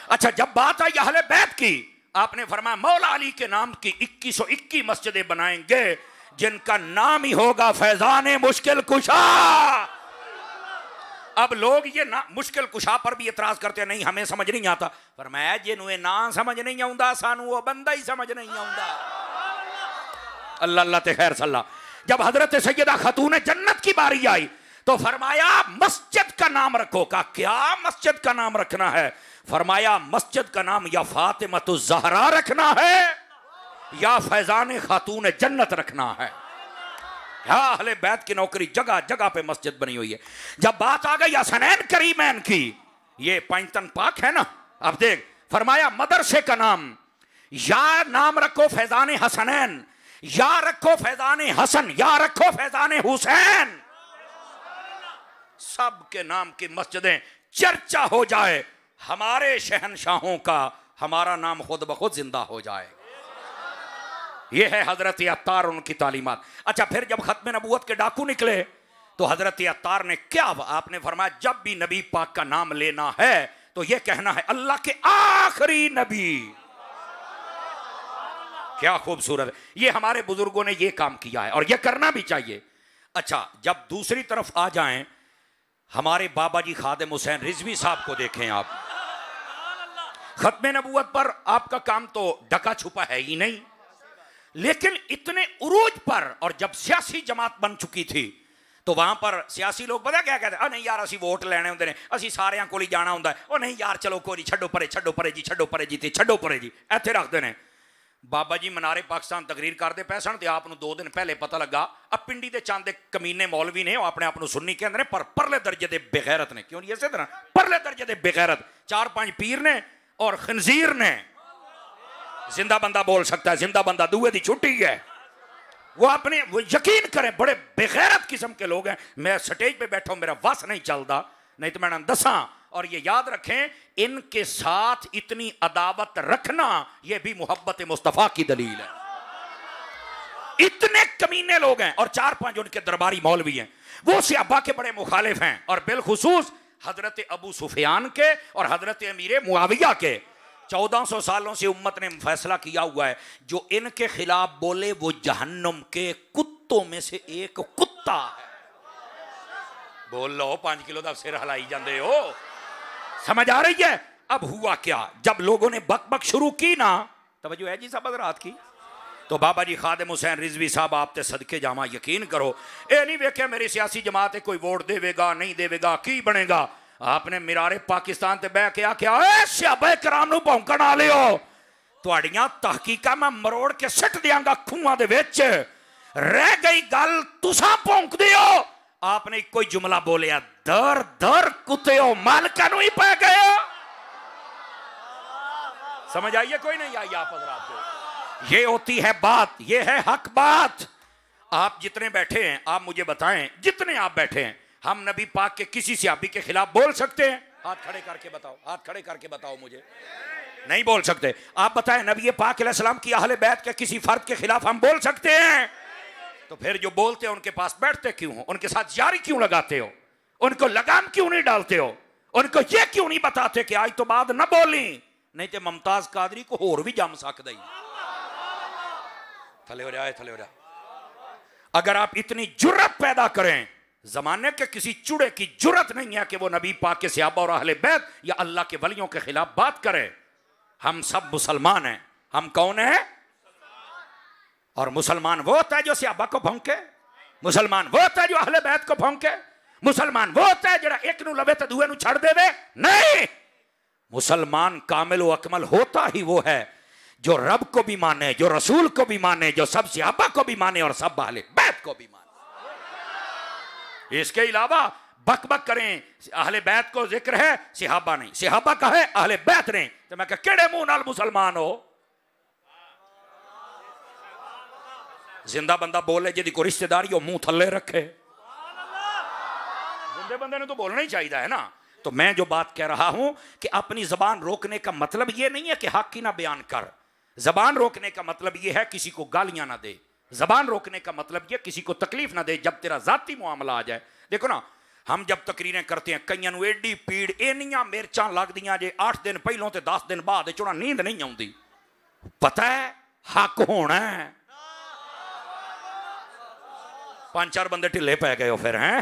अच्छा, जब बात आई अहले बैत की, आपने फरमाया मौला अली के नाम की 2121 मस्जिदें बनाएंगे जिनका नाम ही होगा फैजान मुश्किल कुशा। अब लोग ये ना मुश्किल कुशा पर भी इतराज करते हैं, नहीं हमें समझ नहीं आता। फरमाया जिन्होंने ना समझ नहीं आउंदा, सानू वो बंदा ही समझ नहीं आउंदा। अल्लाह अल्लाह ते खैर सल्ला। जब हजरत सैयदा खातून जन्नत की बारी आई तो फरमाया मस्जिद का नाम रखो। का क्या मस्जिद का नाम रखना है? फरमाया मस्जिद का नाम या फातिमा ज़हरा रखना है या फैजान खातून जन्नत रखना है। अहले बैत की नौकरी, जगह जगह पे मस्जिद बनी हुई है। जब बात आ गई हसनैन करीमैन की, ये पैंतन पाक है ना, अब देख फरमाया मदरसे का नाम या नाम रखो फैजान हसनैन, या रखो फैजान हसन, या रखो फैजान हुसैन। सबके नाम की मस्जिदें चर्चा हो जाए, हमारे शहनशाहों का हमारा नाम खुद ब खुद जिंदा हो जाए। यह है हजरत अत्तार उनकी तालीमात। अच्छा, फिर जब खत्म नबूवत के डाकू निकले तो हजरत अत्तार ने क्या, आपने फरमाया जब भी नबी पाक का नाम लेना है तो यह कहना है अल्लाह के आखिरी नबी। क्या खूबसूरत है। ये हमारे बुजुर्गों ने यह काम किया है और यह करना भी चाहिए। अच्छा, जब दूसरी तरफ आ जाएं, हमारे बाबा जी खादिम हुसैन रिजवी साहब को देखें आप। खत्म नबूवत पर आपका काम तो ढका छुपा है ही नहीं, लेकिन इतने उरूज पर, और जब सियासी जमात बन चुकी थी तो वहां पर सियासी लोग पता क्या कहते, नहीं यार असी वोट लेने होंगे ने, असी सारियां कोल ही जाना होंदा है, ओ नहीं यार चलो कोई नहीं, छड्डो परे जी, छड्डो परे जी ते छड्डो परे जी, इत्थे रखते हैं। बाबा जी मनारे पाकिस्तान तकरीर करते पे सन, तो आपको 2 दिन पहले पता लगा अब पिंडी के चंद कमीने मौलवी ने अपने आप को सुन्नी कहते हैं, पर परले दर्जे के बेगैरत ने। क्यों नहीं इस तरह परले दर्जे के बेगैरत 4-5 पीर ने और खंजीर ने। जिंदा बंदा बोल सकता है, जिंदा बंदा दुए दी छुट्टी है। वो यकीन करें बड़े बेगैरत किस्म के लोग हैं। मैं स्टेज पे बैठा हूं, मेरा वस नहीं चलता, नहीं तो मैं दसा। और ये याद रखें, इनके साथ इतनी अदावत रखना ये भी मोहब्बत मुस्तफा की दलील है। इतने कमीने लोग हैं और 4-5 उनके दरबारी मौलवी हैं, वो सहाबा के बड़े मुखालिफ हैं, और बिलखुसूस हजरत अबू सुफियान के और हजरत अमीर मुआविया के। 1400 सालों से उम्मत ने फैसला किया हुआ है जो इनके खिलाफ बोले वो जहन्नुम के कुत्तों में से एक कुत्ता है। बोल लो 5 किलो का सिर हिलाई जाते हो, समझ आ रही है। अब हुआ क्या, जब लोगों ने बक बक शुरू की ना, तवज्जो है जी सब रात की, तो बाबा जी खादिम हुसैन रिजवी साहब आप ते सदके जावा, यकीन करो ये नहीं वेख्या मेरी सियासी जमात है कोई वोट देवेगा नहीं देवेगा की बनेगा। आपने मिरारे पाकिस्तान ते बह के आख्या सहाबा कराम नूं भौंकण आ लियो, तुहाड़ियां तहकीकां मैं मरोड़ के सट दियांगा खूहां दे विच, रह गई गल तुसां भौंकदे हो। आपने कोई जुमला बोलिया, दर दर कुत्ते मालका नूं ही पै गए। समझ आइए कोई नहीं आई आप हजरात को? ये होती है बात, ये है हक बात। आप जितने बैठे हैं आप मुझे बताएं, जितने आप बैठे हैं, हम नबी पाक के किसी सहाबी के खिलाफ बोल सकते हैं? हाथ खड़े करके बताओ, हाथ खड़े करके बताओ मुझे। नहीं बोल सकते। आप बताएं नबी पाक अलैहिस्सलाम की अहले बैत के किसी फर्द के खिलाफ हम बोल सकते हैं? तो फिर जो बोलते हैं उनके पास बैठते क्यों हो? उनके साथ जारी क्यों लगाते हो? उनको लगाम क्यों नहीं डालते हो? उनको ये क्यों नहीं बताते कि आज तो बाद न बोली, नहीं तो मुमताज कादरी को होर भी जम सकता ही। थले हो जाए, थले हो जाए। अगर आप इतनी जुर्रत पैदा करें, जमाने के किसी चूड़े की जुर्रत नहीं है कि वो नबी पाक के सहाबा और अहले बैत या अल्लाह के वलियों के खिलाफ बात करे। हम सब मुसलमान हैं। हम कौन हैं? और मुसलमान वो होता है जो सहाबा को भौंके, मुसलमान वो होता है जो अहले बैत को भौंके, मुसलमान वो होता है जरा एक नू लवे तो दूए नू छड़ देवे। नहीं, मुसलमान कामिल व अकमल होता ही वो है जो रब को भी माने, जो रसूल को भी माने, जो सब सहाबा को भी माने और सब अहले बैत को भी माने। इसके अलावा बक बक करें अहले बैत को जिक्र है, सहाबा नहीं, सहाबा का है अहले बैत नहीं, तो मैं कह केड़े मुंह नाल मुसलमान हो? जिंदा बंदा बोले जिहदी कोई रिश्तेदारी हो मुंह थल्ले रखे, जिंदे बंदे ने तो बोलना ही चाहिए है ना। तो मैं जो बात कह रहा हूं कि अपनी जबान रोकने का मतलब यह नहीं है कि हक ही ना बयान कर, जबान रोकने का मतलब यह है किसी को गालियां ना दे, जबान रोकने का मतलब यह किसी को तकलीफ ना दे जब तेरा जाती मामला आ जाए। देखो ना, हम जब तकरीरें करते हैं कईयां नूं एडी पीड़ इन्नियां मिर्चां लगदियां जे 8 दिन पहलों ते 10 दिन बाद चोना नींद नहीं आउंदी। पता है हक होना है, 5-4 बंदे ढिले पै गए हो फिर हैं,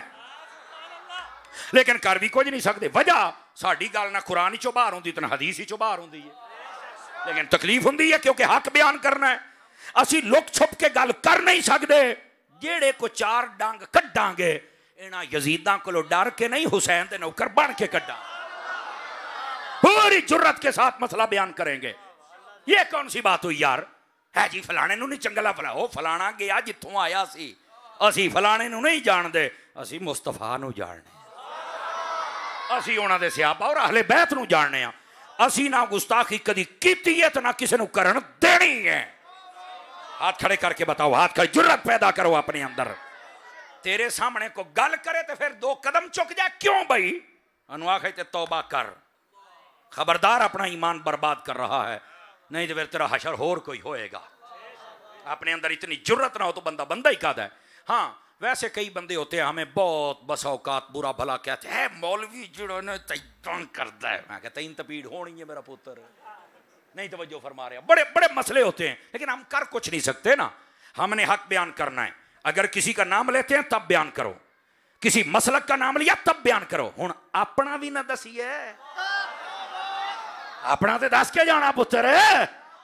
लेकिन कर भी कुछ नहीं सकते। वजह साडी गल ना कुरान चो बाहर होंदी ना हदीस चो बाहर होंदी है, लेकिन तकलीफ होंदी है क्योंकि हक बयान करना है। असी लुक छुप के गल कर नहीं सकते, जेड़े को 4 डंग कड्डांगे इन्हां यजीदां कोलों डर के नहीं, हुसैन दे नौकर बन के कड्डा, पूरी जुर्रत के साथ मसला बयान करेंगे। ये कौन सी बात हुई यार? है जी फलाने नूं नहीं चंगला, फलाओ फलाना गया जिथों आया सी, असी फलाने नूं नहीं जानते, असी मुस्तफा नूं जानने, असी उन्हां दे सहाबा और अहले बैत नूं जानने आ। असी ना गुस्ताखी कदी कीती है तो ना किसी नूं करन देनी है। हाथ खड़े करके बताओ, हाथ खड़े, जुर्रत पैदा करो अपने अंदर। तेरे सामने को गल करे तो फिर 2 कदम चुक जा, क्यों भाई? अनुआखे ते तौबा कर, खबरदार अपना ईमान बर्बाद कर रहा है, नहीं तो फिर तेरा हशर होर कोई होएगा। अपने अंदर इतनी जुर्रत ना हो तो बंदा बंदा ही कहता है। हाँ वैसे कई बंदे होते हैं हमें बहुत बस औकात बुरा भला कहते हैं, मौलवी जो ने तंग करता है। मैं कहता इन तपीड़ होनी है मेरा पुत्र, नहीं तवज्जो फरमा रहे। बड़े बड़े मसले होते हैं लेकिन हम कर कुछ नहीं सकते ना। हमने हक बयान करना है, अगर किसी का नाम लेते हैं तब बयान करो, किसी मसलक का नाम लिया तब बयान करो। हुण अपना भी ना दसिए, अपना तो दस के जाना पुत्र,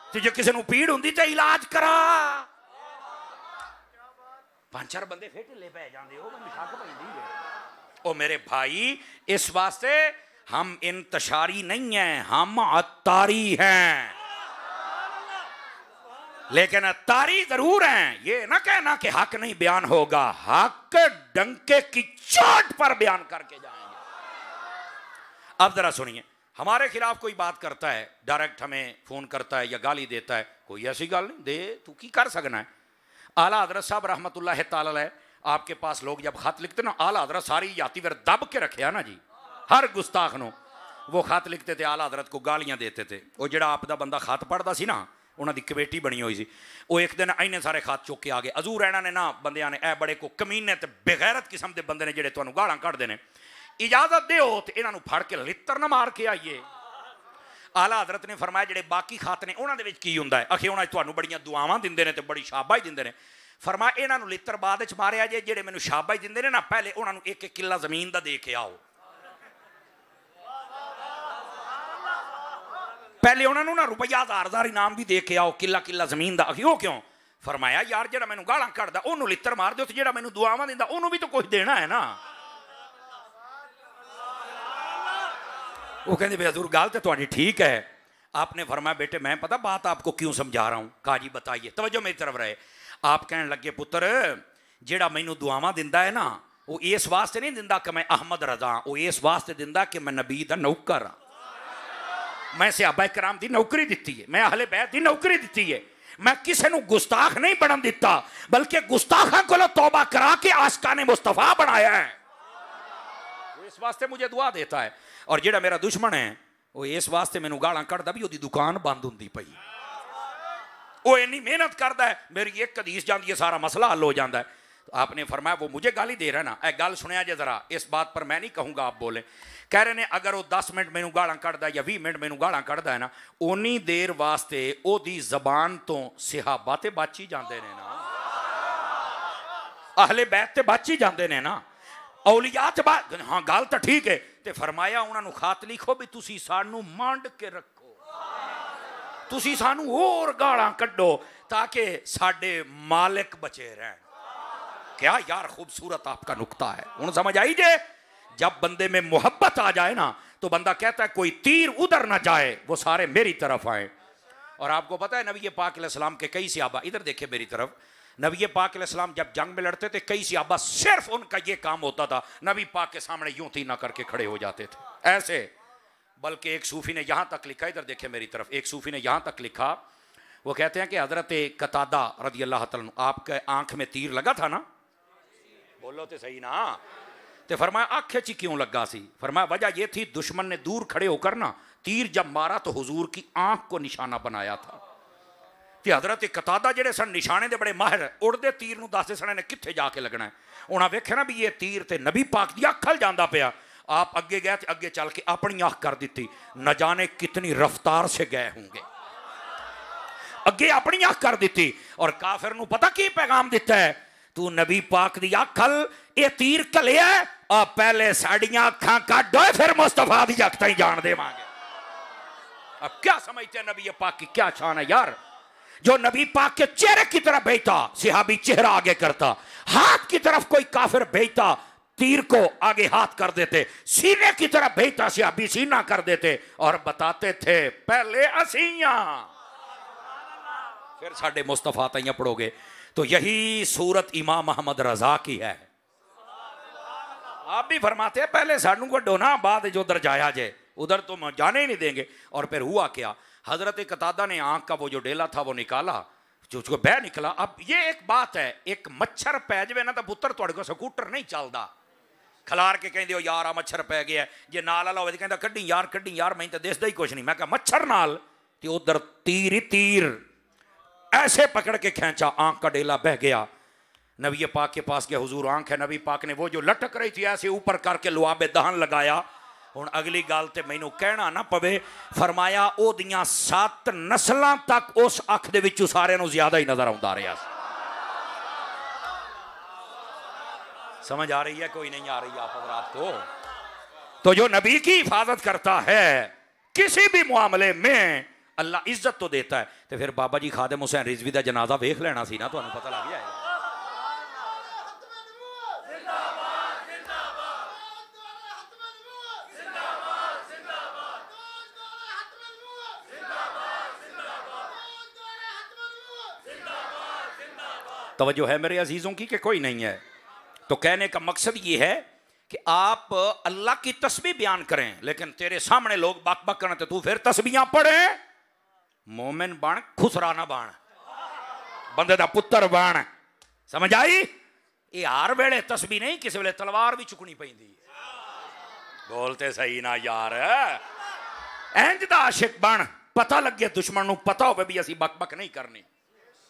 तो जो किसी को पीड़ होंदी तो इलाज करा। 5-4 बंदे फिर ढिले पै जाते हो, मैं शक पैंदी है। ओ मेरे भाई, इस वास्ते हम इंतशारी नहीं हैं, हम अत्तारी हैं, लेकिन अत्तारी जरूर हैं। ये ना कहना कि हक नहीं बयान होगा, हक डंके की चोट पर बयान करके जाएंगे। अब जरा सुनिए, हमारे खिलाफ कोई बात करता है, डायरेक्ट हमें फोन करता है या गाली देता है, कोई ऐसी गल नहीं दे, तू की कर सकना है। आला हजरत साहब रहमतुल्लाह ताला है, आपके पास लोग जब खत लिखते ना, आला हजरत सारी जाति फिर दब के रखे ना जी, हर गुस्ताख नो वो खत लिखते थे, आला हजरत को गालियां देते थे। वो जड़ा आपदा बंदा खत पढ़ता सी ना, उन्होंने कमेटी बनी हुई सी, वो एक दिन इन्ने सारे खत चुक के आ गए। हजूर इन्होंने ना बंदियां ने ए बड़े को कमीने ते बेगैरत किस्म के बंदे ने जेड़े तुहानू गालां कढ़दे ने, इजाजत दो तो इन्हों फड़ के लित्तर ना मार के आइए। आला हजरत ने फरमाया जेड़े बाकी खत ने उन्होंने की होंदा है, आखिर उन्होंने तुहानू बड़ियां दुआवां दिंदे ने ते बड़ी शाबाश दिंदे ने। फरमाया इन्हों लित्तर बाद च मारिया जे, जेड़े मैनू शाबाश दिंदे ने ना पहले उन्होंने 1-1 किला जमीन का दे के आओ, पहले उन्होंने ना रुपया 1000 इनाम भी दे के आओ, किला किला जमीन का। आखिर वो क्यों? फरमाया यार जेड़ा मैनू गालां कढ़दा उन्होंने लित्तर मार दो, तो जेड़ा मैनू दुआवां दिंदा उन्होंने भी तो कुछ देना है ना। वो कहते भाई हजूर गल तो तुहाडी ठीक है। आपने फरमाया बेटे मैं पता बात आपको क्यों समझा रहा हूँ, कहा जी बताइए, तवज्जो मेरी तरफ रहे। आप कहने लगे पुत्र जेड़ा मैनू दुआवां दिंदा है ना, वो इस वास्ते नहीं दिंदा कि मैं अहमद रजा, वो इस वास्ते दिंदा कि मैं नबी दा नौकर हाँ, मैं सहाबा कराम दी नौकरी दिती है, मैं अहले बैत दी नौकरी दिती है, मैं किसी नू गुस्ताख नहीं बनन दिता, बल्कि गुस्ताखा को तौबा करा के आशिकाने मुस्तफा बनाया है। वो इस वास्ते मुझे दुआ देता है। और जेड़ा मेरा दुश्मन है वो इस वास्ते मैनू गालां कढ़दा भी, ओदी दुकान बंद हुंदी पई, वो इन्नी मेहनत करता है, मेरी एक हदीस जाती है सारा मसला हल हो जाता है। तो आपने फरमाया वो मुझे गाली दे रहा है ना, ए गल सुनिया जे जरा, इस बात पर मैं नहीं कहूँगा आप बोले। कह रहे ने अगर वो 10 मिनट मैनू गालां कढ़दा या 20 मिनट मैनू गालां कढ़दा है ना, उन्नी देर वास्ते ओदी जबान तो सहाबा ते बच ही जाते ने ना, अहले बैत ते बच ही जाते ने ना, औलिया ते बात। हाँ गल तो ठीक है। तो फरमाया उन्होंने खत लिखो भी तुसी सानू मांड के रखो, तुसी सानू होर गालां कड्डो ताकि साडे मालिक बचे रहन। क्या यार खूबसूरत आपका नुक्ता है। हुण समझ आई जे, जब बंदे में मोहब्बत आ जाए ना तो बंदा कहता है कोई तीर उधर ना जाए, वो सारे मेरी तरफ आए। और आपको पता है नबी पाक अलैहिस्सलाम के कई सहाबा, इधर देखे मेरी तरफ, नबी पाक अलैहिस्सलाम जब जंग में लड़ते थे कई सहाबा सिर्फ उनका ये काम होता था, नबी पाक के सामने यूं तीना करके खड़े हो जाते थे ऐसे। बल्कि एक सूफी ने यहां तक लिखा, इधर देखे मेरी तरफ, एक सूफी ने यहां तक लिखा, वो कहते हैं कि हजरत कतादा रज़ी अल्लाह तआला अन्हु, आपके आंख में तीर लगा था ना, बोलो तो सही ना, तो फरमाया आंखें ची क्यों लगा सी? फरमाया वजह यह थी दुश्मन ने दूर खड़े होकर ना तीर जब मारा तो हुजूर की आंख को निशाना बनाया था। कि हजरत कतादा जेड़े सन निशाने दे बड़े माहिर, उड़दे तीर नूं दसदे सन ने कित्थे जाके लगना है। उन्हें वेख्या ना भी ये तीर ते नबी पाक दी अख अल जांदा पिया, आप अगे गए तो अगे चल के अपनी आंख कर दी, न जाने कितनी रफ्तार से गए होंगे, अगे अपनी आंख कर दी। और काफिर नूं पता की पैगाम दिता है, तू नबी पाक दी अख अल ये तीर घलिया, और पहले साड़ियां अखां कड्ड फिर मुस्तफा दी अख ताईं जान देवांगे। अब क्या समझते हैं नबी पाक की क्या शान है यार, जो नबी पाक के चेहरे की तरफ भेजता सिहाबी चेहरा आगे करता, हाथ की तरफ कोई काफिर भेजता तीर को आगे हाथ कर देते, सीने की तरफ भेजता सिहाबी सीना कर देते और बताते थे पहले असियां फिर साडे मुस्तफा ताईं पढ़ोगे। तो यही सूरत इमाम अहमद रजा की है। आप भी फरमाते हैं पहले सानू को डोना, बाद जो उधर जाया जाए, उधर तो जाने ही नहीं देंगे। और फिर हुआ क्या, हजरत कतादा ने आंख का वो जो डेला था वो निकाला, जो उसको बह निकला। अब ये एक बात है, एक मच्छर पै जाए ना तो पुत्र तुहाडे को स्कूटर नहीं चलता, खलार के कहते हो यार आ मच्छर पै गया, जे नाल वाला होवे कहंदा कड्डी यार मैं तो दिसदा ही कुछ नहीं। मैं कहा मच्छर नाल, तो उधर तीर ही तीर ऐसे पकड़ के खींचा, आंख का डेला बह गया। नबी पाक के पास गया, हुजूर आंख है। नबी पाक ने वो जो लटक रही थी ऐसे ऊपर करके लुआबे दहन लगाया। हुण अगली गल ते मैनू कहना ना पवे, फरमाया ओदियां 7 नस्लां तक उस अख दे विचों सारियां नूं ज्यादा ही नजर आउंदा रहा। समझ आ रही है कोई नहीं आ रही आप हज़रात को? तो जो नबी की हिफाजत करता है किसी भी मामले में अल्लाह इज्जत तो देता है। तो फिर बाबा जी खादिम हुसैन रिजवी का जनाजा वेख लेना सी ना, तुहानू पता लग जाएगा। तवज्जो है मेरे अजीजों की कि कोई नहीं है? तो कहने का मकसद ये है कि आप अल्लाह की तस्बीह बयान करें, लेकिन तेरे सामने लोग बक बक करें तो तू फिर तस्बीहां पढ़े। मोमिन बन, खुसरा ना बन, बंदे दा पुत्र बन। समझ आई? ये हर वेले तस्बीह नहीं, किसी वेले तलवार भी चुकनी पैंदी। बोलते सही ना यार? इंज दा आशिक बन, पता लगे दुश्मन नूं पता हो भी असी बक बक नहीं करनी।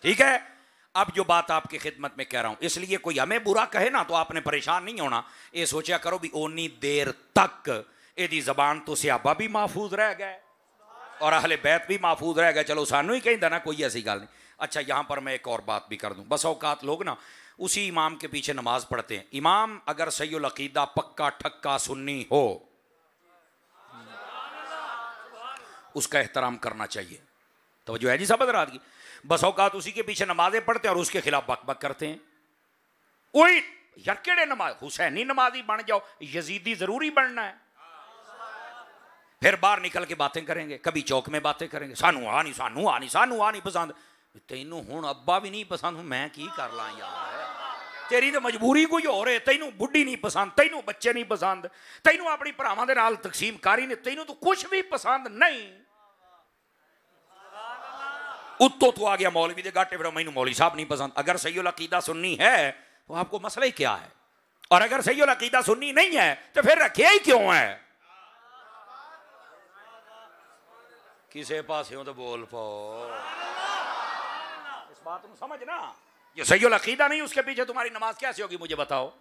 ठीक है? अब जो बात आपकी खिदमत में कह रहा हूं, इसलिए कोई हमें बुरा कहे ना तो आपने परेशान नहीं होना। ये सोचा करो भी ओनी देर तक एदी जबान तो सहाबा भी महफूज रह गए और अहले बैत भी महफूज रह गए। चलो सानू ही कहीं ना, कोई ऐसी गल नहीं। अच्छा यहां पर मैं एक और बात भी कर दूं, बस औकात लोग ना उसी इमाम के पीछे नमाज पढ़ते हैं। इमाम अगर सहीउल अकीदा पक्का ठक्का सुन्नी हो, उसका एहतराम करना चाहिए। तो जो है जी सब रात की बस औकात उसी के पीछे नमाजें पढ़ते हैं और उसके खिलाफ बक बक करते हैं। ओए यार केड़े नमाज, हुसैनी नमाजी बन जाओ, यजीदी जरूरी बनना है? फिर बाहर निकल के बातें करेंगे, कभी चौक में बातें करेंगे, सानू आ नहीं पसंद। तेनू हुण अब्बा भी नहीं पसंद, मैं की कर ला यार, तेरी तो मजबूरी कोई और है। तेनू बुढ़ी नहीं पसंद, तेनू बच्चे नहीं पसंद, तेनू अपनी भरावां दे नाल तकसीम कारी ने, तेनू तो कुछ भी पसंद नहीं। उत्तो तो आ गया मौलवी दे गाटे, फिर मैनू मौलवी साहब नहीं पसंद। अगर सहीउल अकीदा सुन्नी है तो आपको मसला ही क्या है? और अगर सहीउल अकीदा सुन्नी नहीं है तो फिर रखे ही क्यों है? किसे पास हो तो बोल पाओ, इस बात को समझना। ये सहीउल अकीदा नहीं, उसके पीछे तुम्हारी नमाज कैसे होगी मुझे बताओ?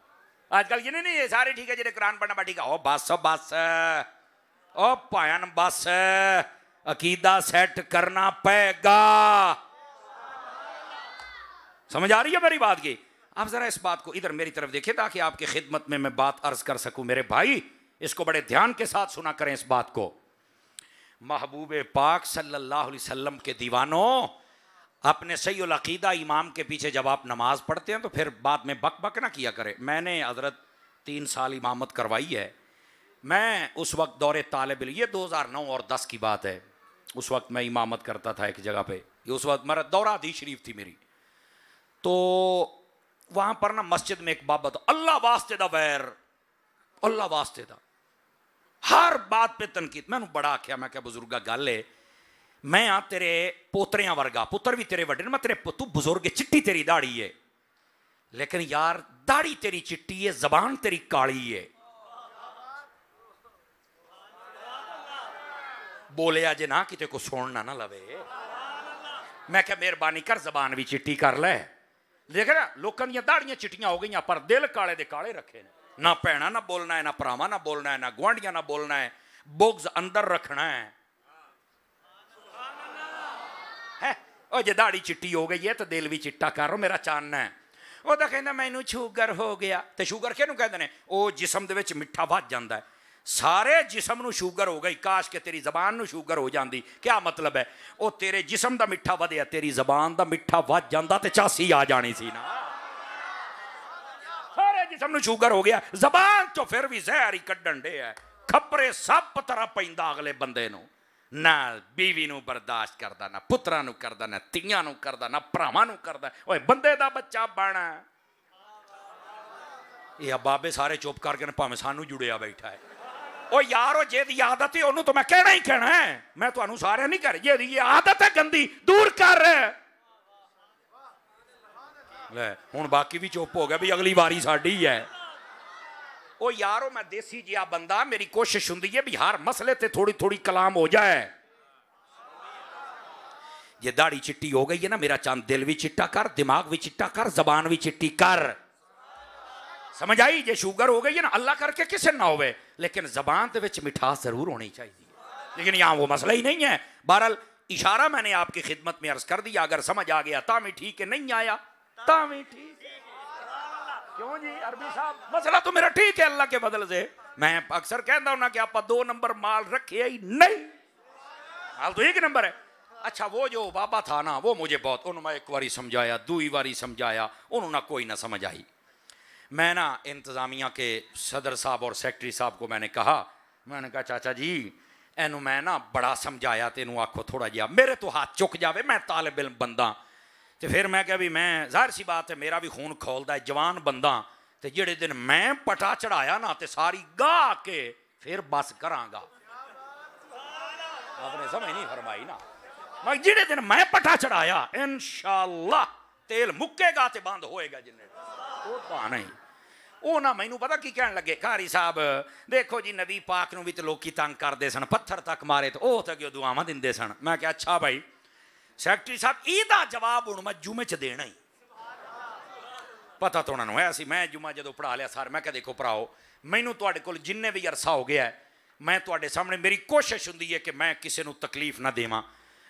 आजकल ये नहीं ये सारे ठीक है जिन्हें कुरान पढ़ना बा ठीक है, ओ बस ओ पायन बस, अकीदा सेट करना पेगा। समझ आ रही है मेरी बात की? आप जरा इस बात को इधर मेरी तरफ देखिए ताकि आपकी खिदमत में मैं बात अर्ज कर सकूं। मेरे भाई इसको बड़े ध्यान के साथ सुना करें इस बात को। महबूब पाक सल्लल्लाहु अलैहि वसल्लम के दीवानों, अपने सही उल अकीदा इमाम के पीछे जब आप नमाज पढ़ते हैं तो फिर बाद में बक बक ना किया करें। मैंने हज़रत 3 साल इमामत करवाई है। मैं उस वक्त दौरे तालिब इल्म, ये 2009 और 10 की बात है, उस वक्त मैं इमामत करता था एक जगह पे, ये उस वक्त मेरा दौरा हदीस शरीफ थी मेरी। तो वहाँ पर ना मस्जिद में एक बाबा था, अल्लाह वास्ते दा वैर, अल्लाह वास्ते दा, हर बात पे तनकीद। मैंने बड़ा आख्या, मैं क्या बुजुर्गा गल है, मैं हाँ तेरे पोतरियां वर्गा, पुत्र भी तेरे वड्डे, मैं तेरे, तू बुजुर्ग, चिट्टी तेरी दाढ़ी है, लेकिन यार दाढ़ी तेरी चिट्टी है, जबान तेरी काली है। बोले अजे ना किते को सुनना ना लवे। मैं क्या मेहरबानी कर जबान भी चिट्टी कर ले। देख ना लोगों दी दाढ़ियां चिट्टियां हो गई पर दिल काले दे काले रखे ने। ना भैणा ना बोलना है, ना भरावां ना बोलना है, ना गुआंढियां ना बोलना है, बुग्ज अंदर रखना है। ओ जे दाढ़ी चिट्टी हो गई है तो दिल भी चिट्टा करो, मेरा चानना है। वो तो कहना मैनू शूगर हो गया, तो शूगर किहनूं कहते हैं? वो जिसम दे विच मिठा वध जाता है, सारे जिसम नूं शूगर हो गई, काश के तेरी जबान नूं शूगर हो जाती। क्या मतलब है? वो तेरे जिसम का मिठा वधिया, तेरी जबान का मिठा वध जाता तो चासी आ जानी सी ना। सारे जिसम नूं शूगर हो गया, जबान चो फिर भी जहर ही कड्डन डे है, खपरे सब तरह पैंदा अगले बंदे नूं। ना बीवी नूं बर्दाश्त करदा, ना पुत्रा नूं करदा, ना तियां नूं करदा, ना भरावां नूं करदा। ओए बंदे दा बच्चा बना। ये बाबे सारे चुप करके भावें सानू जुड़िया बैठा है। ओ यारो जेदी आदत है ओनू तो मैं कहना ही कहना है, मैं तुहानू सारे नहीं कर, जेदी आदत है गंदी दूर कर। ले हुण बाकी भी चुप हो गया भी अगली बारी साडी है। ओ यारो मैं देसी जिहा बंदा, मेरी कोशिश हुंदी है भी हर मसले ते थोड़ी थोड़ी कलाम हो जाए। ये दाढ़ी चिट्टी हो गई है ना, मेरा चांद दिल भी चिट्टा कर, दिमाग भी चिट्टा कर, जबान भी चिट्टी कर। समझ आई? जे शुगर हो गई है ना, अल्लाह करके किसे ना होवे, लेकिन जबान के विच मिठास जरूर होनी चाहिए। लेकिन यहाँ वो मसला ही नहीं है। बहरहाल इशारा मैंने आपकी खिदमत में अर्ज कर दिया, अगर समझ आ गया तामी ठीक है, नहीं आया तामी ठीक। क्यों जी अरबी साहब, मसला तो मेरा ठीक है अल्लाह के बदल से। मैं अक्सर कहता हूं ना कि आप 2 नंबर माल रखे ही नहीं, माल तो 1 नंबर है। अच्छा वो जो बाबा था ना, वो मुझे बहुत, उन्होंने एक बारी समझाया, 2 बारी समझाया, उन्होंने कोई ना समझ आई। मैं ना इंतज़ामिया के सदर साहब और सेक्रेटरी साहब को मैंने कहा चाचा जी एनू मैं ना बड़ा समझाया, तेनू आखो थोड़ा जिहा, मेरे तो हाथ चुक जावे, मैं तालिब इल्म बंदा। तो फिर मैं क्या भी मैं जाहिर सी बात है मेरा भी खून खोलता है, जवान बंदा, तो जेड़े दिन मैं पटा चढ़ाया ना तो सारी गाह के फिर बस करांगा। आपने समझ नहीं फरमाई ना, मैं जेड़े दिन मैं पटा चढ़ाया इंशाअल्लाह तेल मुक्केगा तो बंद होएगा। जिन्हें वो नहीं वो ना मैनू पता की कहन लगे, कारी साहब देखो जी नबी पाक नूं भी तो लोग तंग करते सन, पत्थर तक मारे तो वह तो क्यों दुआवां दिंदे सन। मैं क्या अच्छा भाई सैकटरी साहब इहदा जवाब हुण मैं जुमे च देना ही, पता तो उन्होंने है सी। मैं जुमा जो पढ़ा लिया सर, मैं क्या देखो भराओ मैनू तुहाडे कोल जिन्ने भी अरसा हो गया है, मैं तुहाडे सामने मेरी कोशिश हुंदी है कि मैं किसी नूं तकलीफ ना देवां,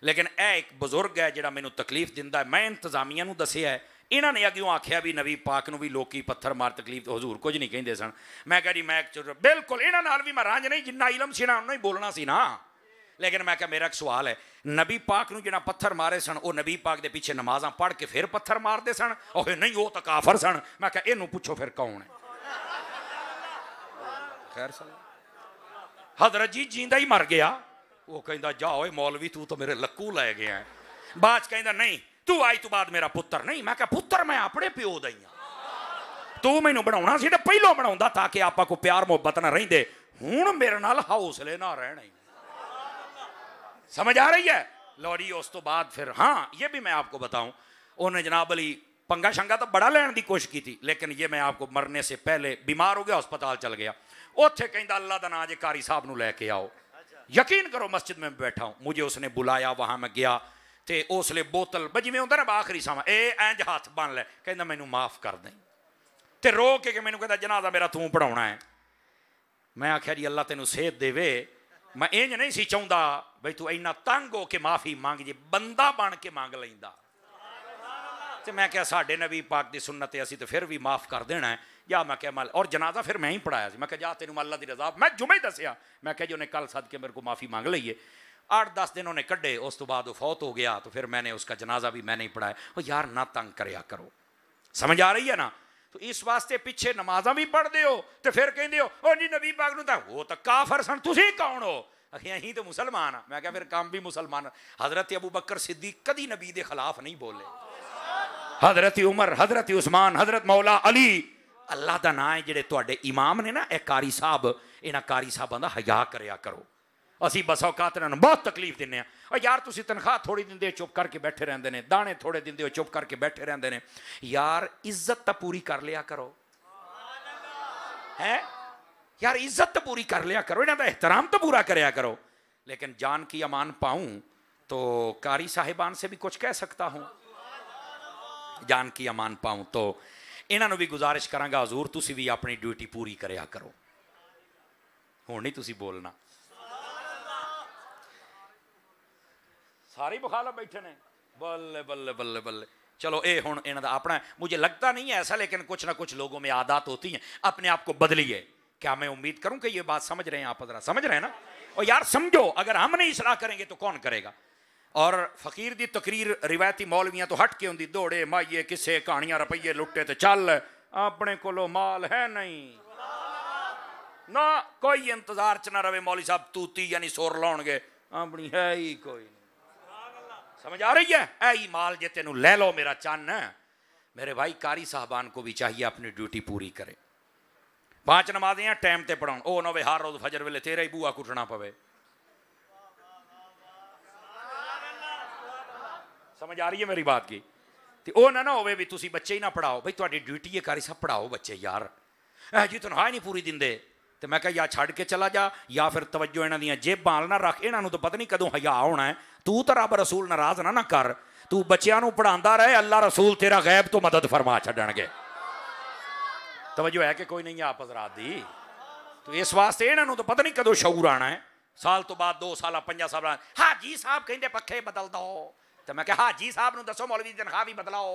लेकिन यह एक बुजुर्ग है जिहड़ा मैनू तकलीफ दिंदा है। मैं इंतजामिया नूं दस्सिया है, इन्हों ने अग्यों आख्या भी नबी पाक नूं भी लोग पत्थर मार तकलीफ, हजूर कुछ नहीं कहिंदे सन। मैं कहा जी मैं बिल्कुल इन्हां नाल भी मैं रांझ नहीं, जिन्ना इलम सी ना उन्ना ही बोलना सी ना। लेकिन मैं क्या मेरा एक सवाल है, नबी पाक नूं जिहड़ा पत्थर मारे सन वो नबी पाक दे पीछे नमाज़ां पढ़ के फिर पत्थर मारते सन? ओह नहीं वो तो काफर सन। मैं क्या इनू पुछो फिर कौन है? खैर हजरत जी जींदा ही मर गया। वो कहता जाओ मौलवी तू तो मेरे लक्कू लै गया है। बाद कहता नहीं तू आई तो बाद मेरा पुत्र नहीं। मैं क्या पुत्र मैं अपने प्यो दा ही हां, तू मैनू बनाउणा सी ते पहलों बनाउंदा ताकि आपां को प्यार मोहब्बत ना रहिंदे, हुण मेरे नाल हौसले ना रहणे। समझ आ रही है? लो जी उस तो बाद फिर हाँ ये भी मैं आपको बताऊं, उन्हें जनाब अली पंगा शंगा तो बड़ा लैन की कोशिश की थी, लेकिन ये मैं आपको मरने से पहले बीमार हो गया, अस्पताल चल गया। उत्थे कहंदा अल्लाह दा नाम जे कारी साहब नूं लैके आओ। यकीन करो मस्जिद में बैठा हूं, मुझे उसने बुलाया, वहां मैं गया ते उसले बोतल जिवें हुंदा ना आखिरी समा ए इंज हाथ बन लै, कहंदा मैनू माफ कर दें ते रो के मैनू कहंदा जनाजा मेरा तू पढ़ाउणा है। मैं आख्या जी अल्लाह तेनू सेहत देवे, मैं इंज नहीं सी चाहुंदा बई तू इन्ना तंग हो के माफ़ी मंग, जे बंदा बन के मंग लैंदा ते मैं क्या साडे नबी पाक दी सुन्नत है, असीं तो फिर भी माफ़ कर देना है। या मैं क्या मल और जनाजा फिर मैं ही पढ़ाया सी। मैं क्या जा तेनू अल्लाह दी रज़ा, मैं जुमे ही दसिया, मैं क्या जी उन्हें कल सद के मेरे को माफ़ी मंग लईए। 8-10 दिन उन्हें कड्ढे, उस तो बाद वो फौत हो गया, तो फिर मैंने उसका जनाजा भी मैंने ही पढ़ाया। और यार ना तंग करया करो, समझ आ रही है ना। तो इस वास्ते पिछे नमाजा भी पढ़ते हो तो फिर कहते हो ओ जी नबी पाक नूं तां वो तो काफर सन, तुसीं कौन हो? अहीं तो मुसलमान हाँ। मैं क्या फिर काम भी मुसलमान। हजरत अबू बकर सिद्दीक कदी नबी के खिलाफ नहीं बोले, हजरत उमर, हजरत उस्मान, हजरत मौला अली। अल्लाह का नाम है जेडे तुहाडे इमाम ने ना, ए कारी साहब, इन्हां कारी साहबां दा हया करया करो। असीं बस औकात इन्हां नूं बहुत तकलीफ दिंदे आ। और यार तुसीं तनख्वाह थोड़ी दिंदे हो चुप करके बैठे रहंदे ने, दाने थोड़े दिंदे हो चुप करके बैठे रहंदे ने। यार इज्जत तो पूरी कर लिया करो, है यार इज्जत तो पूरी कर लिया करो, इन्हां दा एहतराम तो पूरा करया करो। लेकिन जान की अमान पाऊं तो कारी साहिबान से भी कुछ कह सकता हूं, जान की अमान पाऊं तो इन्हों भी गुजारिश करांगा हजूर तुसी भी अपनी ड्यूटी पूरी करया करो। हुण नहीं तुसी बोलना, सारे बखाला बैठे ने, बल्ले बल्ले बल्ले बल्ले। चलो ये हुण इन्हां दा अपना, मुझे लगता नहीं है ऐसा, लेकिन कुछ ना कुछ लोगों में आदत होती है, अपने आप को बदलिए। क्या मैं उम्मीद करूं कि ये बात समझ रहे हैं आप, जरा समझ रहे हैं ना। और यार समझो, अगर हम नहीं इसलाह करेंगे तो कौन करेगा। और फकीर दी तकरीर रिवायती मौलवियां तो हट के होंदी, दौड़े माइये किसे कहानियां रुपये लुट्टे तो चल, अपने कोलो माल है नहीं ना, कोई इंतजार च ना रवे मौली साहब तूती यानी सोर लाउणगे, अपनी है ही कोई नहीं। समझ आ रही है? ऐ ही माल जे तेनू ले लो मेरा चन्न। मेरे भाई कारी साहबान को भी चाहिए अपनी ड्यूटी पूरी करे। 5 नमाज़ें टाइम ते पढ़ाउण, ओ ना वे हर रोज फजर वेले तेरा ही बूआ कुटना पवे। समझ आ रही है मेरी बात की? तो वह ना हो भी तुसी बच्चे ही ना पढ़ाओ, भाई तुहाडी ड्यूटी है कारी साहब पढ़ाओ बच्चे यार, जी तनख्वाह नहीं पूरी दिंदे। तो मैं कहा या छड़ के चला जा, या फिर तवज्जो इन्हां दियां जेबां ना रख, इन्हां नूं तो पता नहीं कदों हया होना है। तू तो रब रसूल नाराज ना कर, तू बच्चों नूं पढ़ांदा रहे, अल्लाह रसूल तेरा गैब तो मदद फरमा छड्डणगे। तवज्जो है कि कोई नहीं आप हज़रात दी? तो इस वास्ते इन्हां नूं तो पता नहीं कदों शऊर आना है, साल तो बाद 2 साल 5 साल बाद हाजी साहब कहंदे पखे बदल दो। तो मैं कहा हाजी साहब नूं दसो मौलवी दी तनख्वाह भी बदलाओ।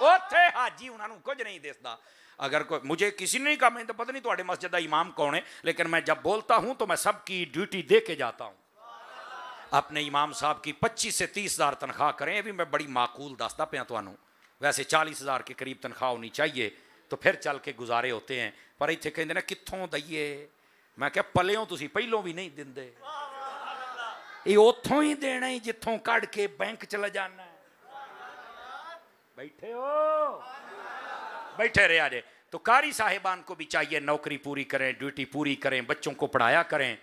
उत्थे हाजी उन्होंने कुछ नहीं दसदा। अगर कोई मुझे किसी ने नहीं कहा, मैं तो पता नहीं तुम्हारे मस्जिद का इमाम कौन है, लेकिन मैं जब बोलता हूं तो मैं सबकी ड्यूटी दे के जाता हूं। अपने इमाम साहब की 25 से 30 हज़ार तनख्वाह करें, ये भी मैं बड़ी माकूल दसदा पिया तुहानूं। वैसे 40 हज़ार के करीब तनख्वाह होनी चाहिए तो फिर चल के गुजारे होते हैं। पर इत्थे कहंदे ने कित्थों दईए, मैं क्या पलियों तुसीं पहिलों भी नहीं दिंदे, ये उतों ही देना ही जिथों कढ़ के बैंक चला जाना है। बैठे हो, बैठे रहे आजे। तो कारी साहिबान को भी चाहिए नौकरी पूरी करें, ड्यूटी पूरी करें, बच्चों को पढ़ाया करें।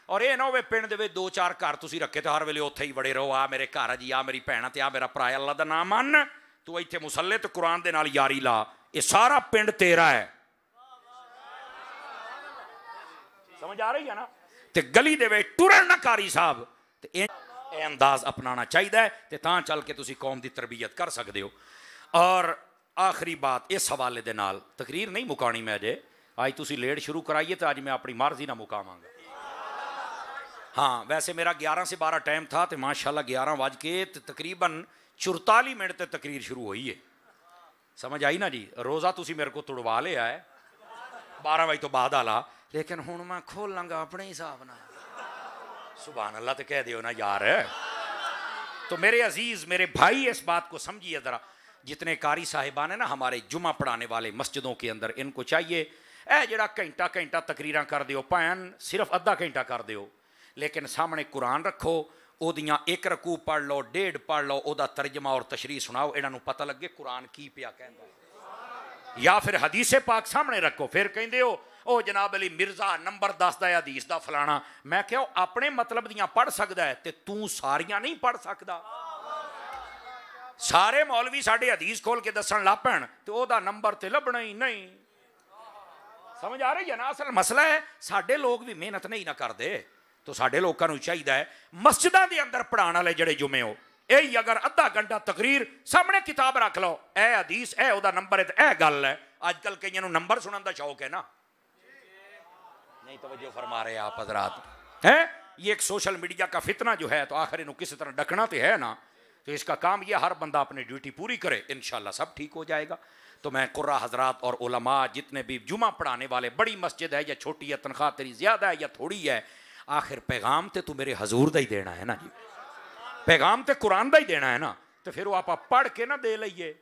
और ये ना हो पिंड दे 2-4 घर तुसीं रखे तो हर वेले उत्थे ही बड़े रहो, आ मेरे घर आ जी, आ मेरी भैन ते आ मेरा भरा, अल्लाह दा नाम मन, तू इत्थे मुसल्ले ते कुरान दे नाल यारी ला, ये सारा पिंड तेरा है। समझ आ रही है ना? ते गली दे विच टुरन ना कारी साहब, अंदाज अपनाना चाहिए, तो तां चल के तुसी कौम की तरबियत कर सकते हो। और आखिरी बात इस हवाले दे नाल, तकरीर नहीं मुकानी मैं अजे, अज तुसी लेट शुरू कराइए तो अज मैं अपनी मर्जी ना मुकावांगा। हाँ वैसे मेरा 11 से 12 टाइम था, तो माशाल्लाह 11 बज के तकरीबन 44 मिनट तक तकरीर शुरू हुई है। समझ आई ना जी? रोज़ा तुसी मेरे को तुड़वा लिया है 12 बजे तो बाद आला, लेकिन हुण मैं खोलांगा अपने हिसाब नाल। सुभान अल्लाह तो कह दियो ना यार। तो मेरे अजीज़ मेरे भाई इस बात को समझिए ज़रा, जितने कारी साहिबान है ना हमारे जुमा पढ़ाने वाले मस्जिदों के अंदर, इनको चाहिए ए जड़ा घंटा घंटा तकरीरां कर दियो, भैन सिर्फ आधा घंटा कर दियो, लेकिन सामने कुरान रखो, ओदियां 1 रकू पढ़ लो, 1.5 पढ़ लो, ओदा तर्जमा और तशरीह सुनाओ, इन्हां नूं पता लगे कुरान की पिया कहंदा। या फिर हदीसे पाक सामने रखो, फिर कहंदे हो ओ जनाब अली मिर्जा नंबर 10 दा हदीस दा फलाना। मैं क्या अपने मतलब दियां पढ़ सकदा है, ते तू सारियां नहीं पढ़ सकदा। सारे मौलवी साडे हदीस खोल के दसन ला पैण तो ओदा नंबर ते लभना ही नहीं। समझ आ रही है ना? असल मसला है साडे लोग भी मेहनत नहीं ना करते, तो साडे लोगों को चाहिए है मस्जिदां दे अंदर पढ़ाने वाले जड़े जुमे हो, यही अगर आधा घंटा तकरीर सामने किताब रख लो, ए हदीस ए ओदा नंबर है, तो ए गल है। अजकल कईयां नूं नंबर सुनने का शौक है ना, नहीं तवज्जो फरमा रहे आप हजरात हैं। ये एक सोशल मीडिया का फितना जो है, तो आखिर इन्हों किसी तरह डकना तो है ना। तो इसका काम यह हर बंदा अपनी ड्यूटी पूरी करे, इंशाल्लाह सब ठीक हो जाएगा। तो मैं कुर्रा हजरात और उलमा जितने भी जुमा पढ़ाने वाले, बड़ी मस्जिद है या छोटी है, तनख्वाह तेरी ज़्यादा है या थोड़ी है, आखिर पैगाम तो तू मेरे हजूर दा ही देना है ना जी, पैगाम तो कुरान दा ही देना है ना, तो फिर वो आप पढ़ के ना दे लीए।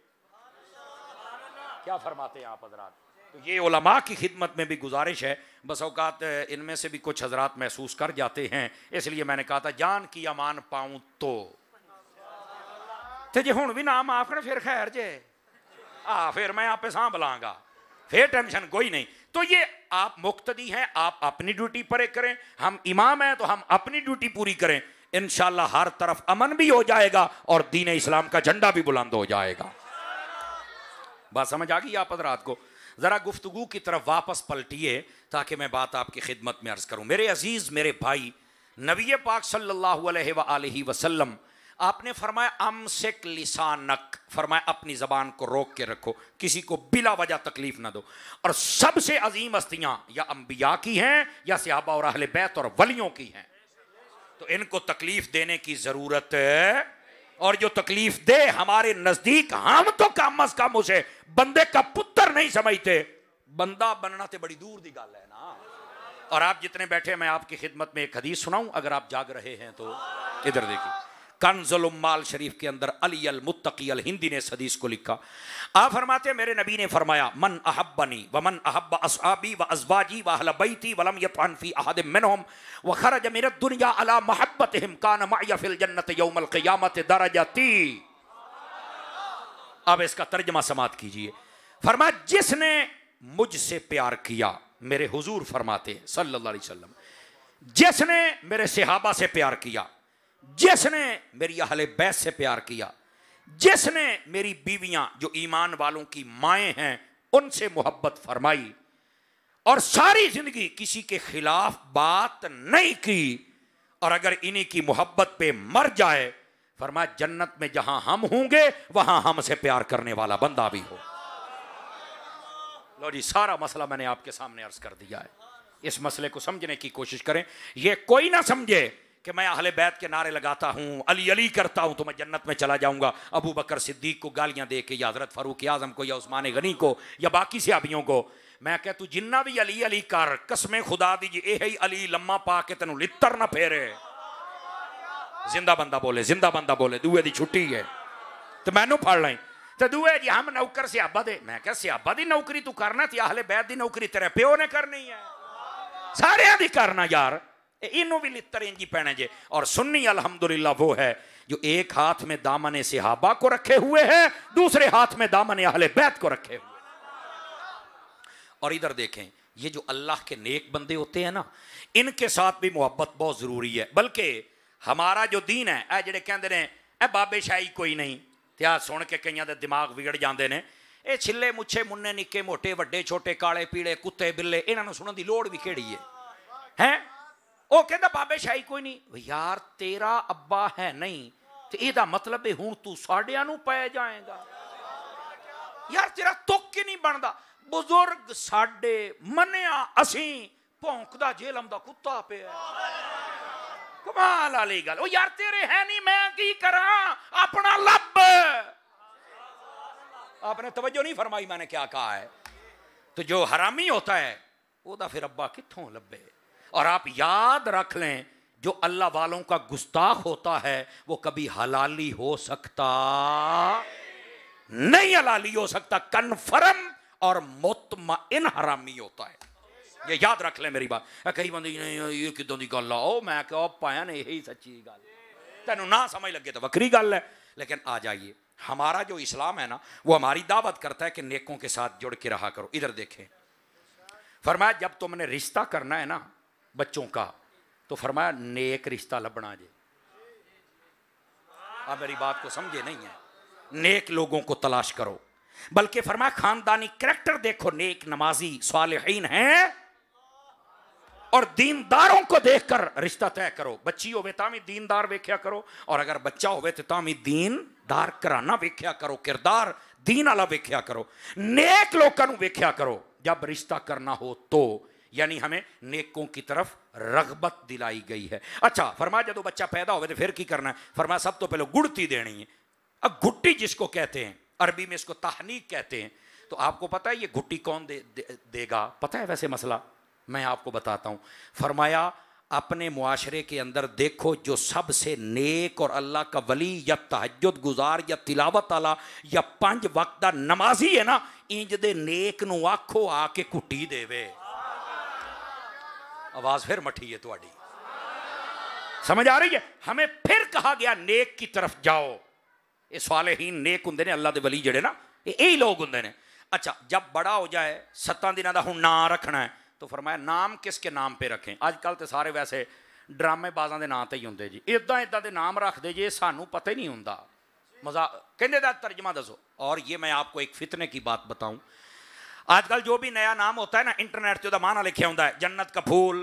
क्या फरमाते हैं आप हजरात? तो ये उलमा की खिदमत में भी गुजारिश है, बस औकात इनमें से भी कुछ हजरात महसूस कर जाते हैं, इसलिए मैंने कहा था जान की अमान पाऊं तो जे हुण भी ना माफ कर फिर खैर जे फिर मैं आपे सांभ लांगा, फिर टेंशन कोई नहीं। तो ये आप मुक्तदी हैं, आप अपनी ड्यूटी पर करें, हम इमाम हैं तो हम अपनी ड्यूटी पूरी करें, इंशाल्लाह हर तरफ अमन भी हो जाएगा और दीन इस्लाम का झंडा भी बुलंद हो जाएगा। बात समझ आ गई आप हजरात को? जरा गुफ्तगू की तरफ वापस पलटिए ताकि मैं बात आपकी खिदमत में अर्ज करूं। मेरे अजीज, मेरे भाई, नबी पाक सल्लल्लाहु अलैहि वसल्लम आपने फरमाया अमसिक लिसानक, फरमाया अपनी जबान को रोक के रखो, किसी को बिला वजह तकलीफ ना दो। और सबसे अजीम हस्तियां या अंबिया की हैं या सहाबा और अहले बैत और वलियों की हैं, तो इनको तकलीफ देने की जरूरत है। और जो तकलीफ दे हमारे नजदीक, हम तो कम अज कम उसे बंदे का पुत्र नहीं समझते, बंदा बनना तो बड़ी दूर दी गल है ना। और आप जितने बैठे, मैं आपकी खिदमत में एक हदीस सुनाऊं अगर आप जाग रहे हैं तो। इधर देखिए, कंजुल उम्माल शरीफ के अंदर अली अल मुत्तकी अल हिंदी ने इस हदीस को लिखा। आप फरमाते हैं मेरे नबी ने फरमाया मन अहब्बनी व मन अहब्ब अस्हाबी व अज़वाजी व अहल बैती व लम यतअन फी अहद मिनहुम व खरज मिन दुनिया अला महब्बतिहिम कान मअय फिल जन्नत यौमल क़ियामत दरजती। अब इसका तर्जुमा समात कीजिए। फरमाया जिसने मुझसे प्यार किया, मेरे हुजूर फरमाते हैं सल्लल्लाहु अलैहि वसल्लम, जिसने मेरे सहाबा से प्यार किया, जिसने मेरी अहले बैत से प्यार किया, जिसने मेरी बीवियां जो ईमान वालों की माएँ हैं उनसे मोहब्बत फरमाई और सारी जिंदगी किसी के खिलाफ बात नहीं की, और अगर इन्हीं की मोहब्बत पे मर जाए, फरमाया जन्नत में जहां हम होंगे वहां हमसे प्यार करने वाला बंदा भी हो। लो जी, सारा मसला मैंने आपके सामने अर्ज कर दिया है। इस मसले को समझने की कोशिश करें। ये कोई ना समझे कि मैं अहले बैत के नारे लगाता हूँ, अली अली करता हूँ तो मैं जन्नत में चला जाऊँगा, अबू बकर सिद्दीक को गालियाँ दे के या हज़रत फ़ारूक आज़म को या उस्मान गनी को या बाकी सहाबियों को। मैं कह तू जिन्ना भी अली अली कर, कसमें खुदा दी जे यही अली लम्मा पा के तेनू लित्तर ना फेरे। जिंदा बंदा बोले, जिंदा बंदा बोले, दुए दी छुट्टी है तो मैनू फड़ लें। तो दुए जी हम नौकर सहाबा दे। मैं क्या सहाबा दी नौकरी तू करना थी, अहले बैत दी नौकरी तेरे प्यो ने करनी है, सारे दी करना यार, इनू भी लित्तर इंजी पैने जे। और सुन्नी अल्हम्दुलिल्लाह वो है जो एक हाथ में दामन सहाबा को रखे हुए है, दूसरे हाथ में दामन अहले बैत को रखे हुए। और इधर देखें, ये जो अल्लाह के नेक बंदे होते हैं ना, इनके साथ भी मोहब्बत बहुत जरूरी है। बल्कि हमारा जो दीन है, ए जेड़े कहंदे ने ए बाबे शाही कोई नहीं, त्या सुन के कईयां दे दिमाग विगड़ जाते हैं। ये छिले मुच्छे मुन्ने निक्के मोटे वड्डे छोटे काले पीले कुत्ते बिल्ले, इन्होंने सुनने की लोड़ भी केड़ी है? वो कहता बाबे शाही कोई नहीं। यार तेरा अब्बा है नहीं तो यदा मतलब है हूं तू साडियां नूं पै जाएगा। यार तेरा तुक ही नहीं बनता। बुजुर्ग साडे मनिया असी भौंकदा जेलम दा कुत्ता पे। कमाल वाली गल। ओ यार तेरे है नहीं, मैं की करा, अपना लब। आपने तवज्जो नहीं फरमाई मैंने क्या कहा है। तो जो हरामी होता है ओदा फिर अब्बा कित्थों लब्बे। और आप याद रख लें, जो अल्लाह वालों का गुस्ताख होता है वो कभी हलाली हो सकता नहीं, हलाली हो सकता, कन्फर्म और मुतमइन हरामी होता है। ये याद रख लें मेरी बात। कई बंदे ये किदों दी गल आओ, मैं कहो पाया ने यही सच्ची गल, तेनों ना समझ लगे तो वक्री गल है। लेकिन आ जाइए, हमारा जो इस्लाम है ना, वो हमारी दावत करता है कि नेकों के साथ जुड़ के रहा करो। इधर देखें, फरमाया जब तुमने रिश्ता करना है ना बच्चों का, तो फरमाया नेक रिश्ता लबना जे। आप मेरी बात को समझे नहीं है? नेक लोगों को तलाश करो। बल्कि फरमाया खानदानी करैक्टर देखो, नेक नमाजी सालिहीन हैं और दीनदारों को देखकर रिश्ता तय करो। बच्ची होवे तामी दीनदार वेख्या करो, और अगर बच्चा होवे तो तामी दीनदार कराना वेख्या करो, किरदार दीन वाला वेख्या करो, नेक लोगों को वेख्या करो जब रिश्ता करना हो तो। यानी हमें नेकों की तरफ रगबत दिलाई गई है। अच्छा, फरमाया जब बच्चा पैदा होवे तो फिर की करना है? फरमाया सब तो पहले गुड़ती देनी है। अब गुट्टी जिसको कहते हैं, अरबी में इसको तहनीक कहते हैं। तो आपको पता है ये गुट्टी कौन देगा? पता है वैसे मसला? मैं आपको बताता हूं। फरमाया अपने मुआशरे के अंदर देखो जो सबसे नेक और अल्लाह का वली या तहज्जुद गुजार या तिलावत आला या 5 वक्त दा नमाजी है ना, इंज दे नेक नूं आखो आके कुट्टी देवे। आवाज फिर मठी है तुहाडी, समझ आ रही है? हमें फिर कहा गया नेक की तरफ जाओ। ये सालेहीन नेक हुंदे ने, अल्लाह दे वली जड़े ना, यही लोग हुंदे ने। अच्छा, जब बड़ा हो जाए 7 दिनों का हुण नाम रखना है, तो फरमाया नाम किसके नाम पे रखें। अजकल तो सारे वैसे ड्रामेबाजां दे नाम ते ही होंदे जी, इदां इदां दे नाम रखते जे, सानू पता ही नहीं होंदा। मजा कहने दा तर्जमा दसो। और ये मैं आपको एक फितने की बात बताऊं, आजकल जो भी नया नाम होता है ना, इंटरनेट से माना लिखा होता है, जन्नत का फूल,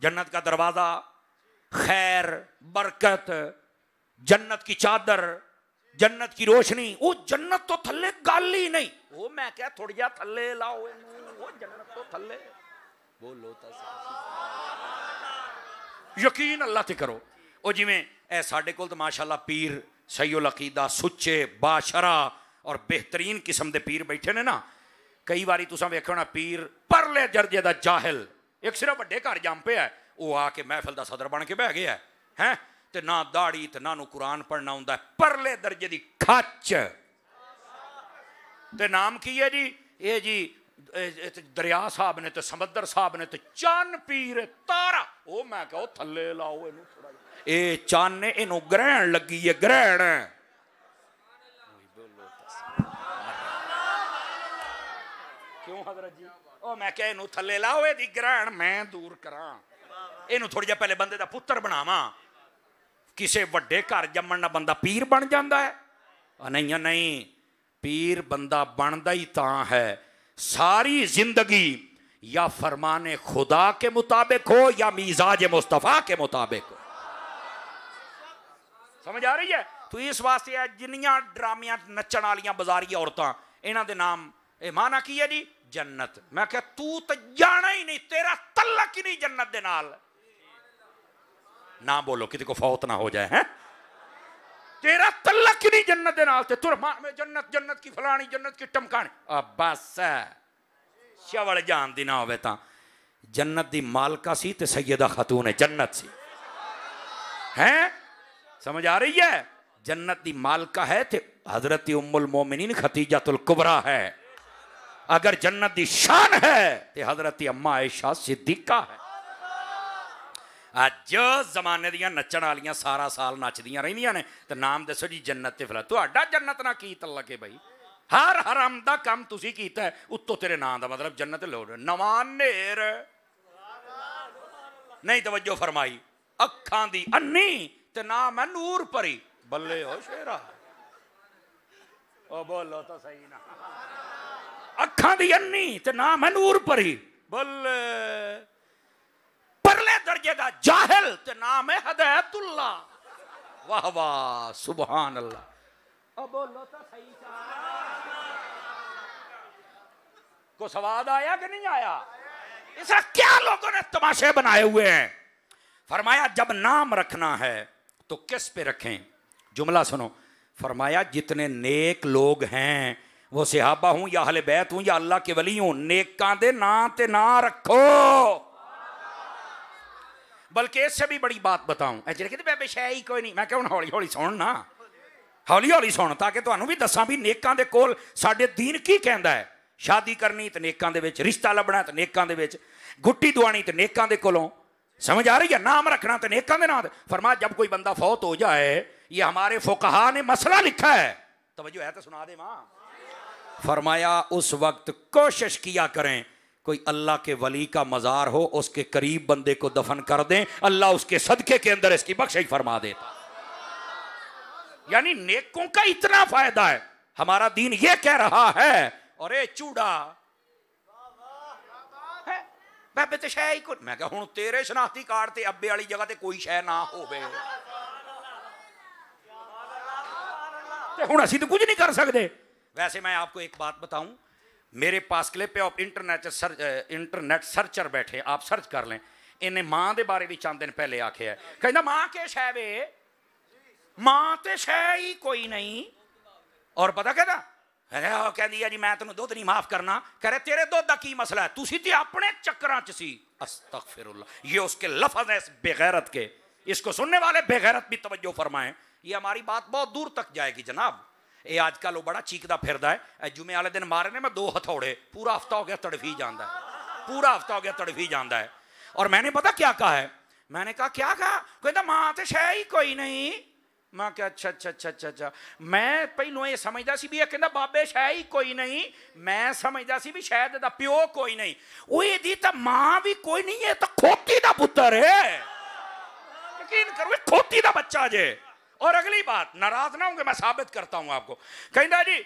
जन्नत का दरवाजा, खैर, बरकत, जन्नत की चादर, जन्नत की रोशनी। वो जन्नत तो थल्ले गल ही नहीं। वो मैं क्या थोड़ा जा थल्ले लाओ, वो जन्नत तो थल्ले, बोलो तो यकीन अल्लाह ते करो। वो जिमें ए साडे कोल तो माशाअल्लाह पीर सैयुल अकीदा सुच्चे बाशरा और बेहतरीन किस्म के पीर बैठे ने ना। कई बारी तुसां वेखो ना, पीर परले दर्जे का जाहिल, एक सिर्फ वड्डे घर जम पे है, वो आके महफिल का सदर बन के बह गया है, ते ना दाड़ी ते ना कुरान पढ़ना होंदा, परले दर्जे की खच। ते नाम की है जी? ये जी दरिया साहब ने, तो समंदर साहब ने, तो चन पीर तारा। ओ मैं कहो थल्ले लाओ इनू थोड़ा, ये चन ने इनू ग्रहण लगी है, ग्रहण। क्यों हजरत जी? ओ मैं क्या इनू थल्ले लाओ, ये ग्रहण मैं दूर करा, इनू थोड़ी जा पहले बंदे दा पुत्र बनावा। किसी वड्डे घर जम्मण ना बंदा पीर बन जाता है? नहीं नहीं, पीर बंदा बनता ही तां है सारी जिंदगी या फरमाने खुदा के मुताबिक हो या मिजाज मुस्तफा के मुताबिक हो। समझ आ रही है? तो इस वास्ते जिन्नियां ड्रामियां नचण वालियां बाजारी औरतां, इन्हां दे नाम ए माना की है जी? जन्नत। मैं क्या तू तो जाना ही नहीं, तेरा तल्लक ही नहीं जन्नत दे नाल। ना बोलो किसी को फौत ना हो जाए, हैं? तेरा तल्लक ही नहीं जन्नत दे नाल, ते तुर में जन्नत, जन्नत की फलानी, जन्नत की टमकानी। अब बस शवल जान दी ना होवे तां जन्नत दी मालका सी ते सैयदा खातून है जन्नत सी, हैं? समझ आ रही है? जन्नत दी मालका है ते हजरत उम्मुल मोमिनीन खतीजतुल कुबरा है। अगर जन्नत दी शान है ते हजरत अम्मा आयशा सिद्दीका है। अज जमाने दियां नचण वालियां सारा साल नचदियां रहिंदियां ने, तो नाम दसो जी जन्नत ते। फिर तुहाडा जन्नत ना की तल्लक है भाई? हर हराम दा काम तुसी कीता है, उत्तों तेरे नाम दा मतलब जन्नत लो। नवां नेर नहीं तवज्जो फरमाई, अखां दी अन्नी ते नाम है नूर परी। बल्ले हो शेरा, ओ बोलो तो सही ना। अखां दी अन्नी ते नाम है नूर परी, बल्ले। परले दर्जे का जाहिल ते नाम है हदायतुल्ला। वाह वाह सुभान अल्लाह। अब बोलो तो सही को स्वाद आया कि नहीं आया? इसका क्या लोगों ने तमाशे बनाए हुए हैं। फरमाया जब नाम रखना है तो किस पे रखें? जुमला सुनो। फरमाया जितने नेक लोग हैं, वो सहाबा हूं या अहले बैत हूं या अल्लाह के वली हूं, नेकां दे नां ते ना रखो। बल्कि इससे भी बड़ी बात बताऊं, कहते शै ही कोई नहीं। मैं क्या हौली हौली सुन ना, हौली हौली सुन, ताकि तुहानू भी दसा भी नेकां दे कोल साडे दीन की कहंदा है। शादी करनी तो नेकां दे विच, रिश्ता लभना तो नेकां दे विच, गुट्टी दवानी तो नेकां दे कोलों। समझ आ रही है? नाम रखना तो नेकां दे नाम। फरमाया जब कोई बंदा फौत हो जाए, ये हमारे फुकहा ने मसला लिखा है, तवज्जो है तो सुना दे मां। फरमाया उस वक्त कोशिश किया करें कोई अल्लाह के वली का मज़ार हो, उसके करीब बंदे को दफन कर दें, अल्लाह उसके सदके के अंदर इसकी बख्शिश फरमा देता। यानी नेकों का इतना फायदा है, हमारा दीन ये कह रहा है। और ये चूड़ा बाबे तो शै ही को, मैं कहा हुण तेरे शनाख्ती कार्ड ते अब्बे वाली जगह ते कोई शै ना होवे ते हुण असीं तो कुछ नहीं कर सकते। वैसे मैं आपको एक बात बताऊं, मेरे पास क्लिप है, आप इंटरनेट सर्चर बैठे, आप सर्च कर लें। इन्हें मां के बारे भी चंद दिन पहले आखे है, कहना मां के शै वे, मां ते शै ही कोई नहीं। और पता कहता कहती है जी मैं तेन दुध नहीं माफ करना। कह रहे तेरे दुध का की मसला है, तुसी ते अपने चक्कर च सी। अस्तगफिरुल्लाह, ये उसके लफ्ज है इस बेगैरत के। इसको सुनने वाले बेगैरत भी तवज्जो फरमाएं, ये हमारी बात बहुत दूर तक जाएगी जनाब। ये आजकल वो बड़ा चीकदा फिरदा है, जुमे वाले दिन मारे ने मैं 2 हथौड़े, पूरा हफ्ता हो गया तड़फी जाता है, पूरा हफ्ता हो गया तड़फी जाता है। और मैंने पता क्या कहा है, मैंने कहा क्या कहा, कहता मां तो शह ही कोई नहीं। मैं क्या अच्छा अच्छा अच्छा अच्छा अच्छा, मैं पहलों ये समझदा सी भी ये कहता बाबे शह ही कोई नहीं, मैं समझदा सी भी शायद दा प्यो कोई नहीं। वो दी तो मां भी कोई नहीं है, तो खोती दा पुत्र है, यकीन करो खोती दा बच्चा जे। और अगली बात, नाराज ना होंगे मैं साबित करता हूं आपको। कहता जी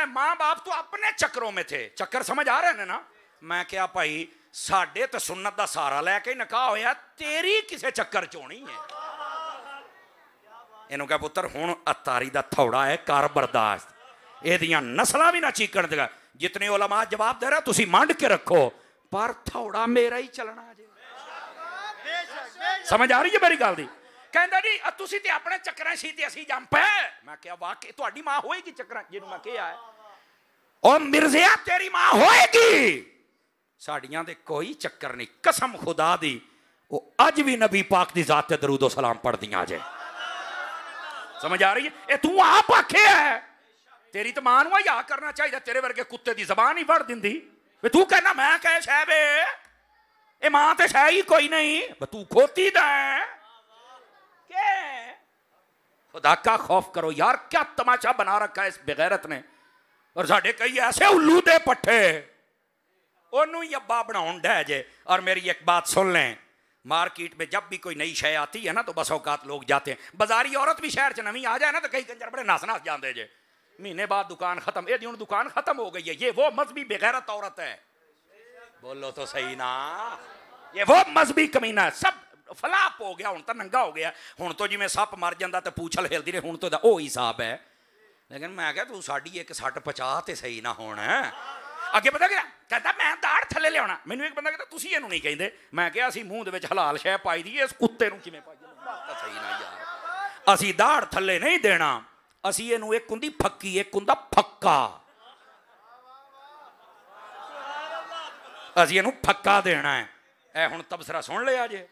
मां बाप तो अपने चक्करों में थे, चक्कर समझ आ रहे हैं ना। मैं क्या भाई साडे तो सुन्नत दा सहारा लैके निकाह होया, तेरी किसे चक्कर च होनी है। इन्हों कहा पुत्र हुण अतारी दा थौड़ा है, कर बर्दाश्त, एदियां नस्लां भी ना चीकण देगा। जितने उलमा जवाब दे रहा तुसी मंड के रखो, पर थौड़ा मेरा ही चलना जे। समझ आ रही है मेरी गल दी। कहंदा जी तुसी ते अपने चक्करां सी ते असीं जंप है। मैं क्या वाकई तुहाडी मां होएगी चक्करां, जिन्हों मैं कहा है ओ मिर्जिया तेरी मां होएगी, साड़ियां दे कोई चक्कर नहीं, कसम खुदा दी। वो अज भी नबी पाक दी जात ते दरूद और सलाम पढ़ दियां जे। समझ आ रही है, ये तू आप आखे है, तेरी तो मां नूं या करना चाहिए, तेरे वर्गे कुत्ते दी जबान ही फड़ दिंदी। तू कहना मैं कह शह वे, ये मां ते शह ही कोई नहीं, तू खोती दा है। खुदा का खौफ करो यार, क्या तमाशा बना रखा है इस बेगैरत ने। और साढ़े कई ऐसे उल्लू दे पट्टे ओनू ही अब्बा बनाउण डै जे। और मेरी एक बात सुन लें, मार्केट में जब भी कोई नई शय आती है ना तो बस औकात लोग जाते हैं। बाजारी औरत भी शहर च नवी आ जाए ना तो कई कंजर बड़े नस नस जाते जे, महीने बाद दुकान खत्म। ये हुण दुकान खत्म हो गई है, ये वो मजहबी बेगैरत औरत है। बोलो तो सही ना, ये वो मजहबी कमीना है। सब फलाप हो गया, हुण तो नंगा हो गया। हुण तो जिवें सप मर जाता तो पूछल हिलदी रहे, हुण तो वो हिसाब है। लेकिन मैं क्या तू साड़ी एक सट पचा तो सही ना होना। अगे पता क्या कहता, मैं दाड़ थले लिया। मैनू एक बंदा कहता तुसी इहनूं नहीं कहंदे। मैं क्या असीं मूँह दे विच हलाल शै पाई दी, इस कुत्ते नूं किवें पाई दी। सही ना यार, असीं दाड़ थले नहीं देना, असीं इहनूं एक हुंदी फक्की, एक हुंदा फक्का, असीं इहनूं फक्का देना है। ए हुण तबसरा सुन लिया जे,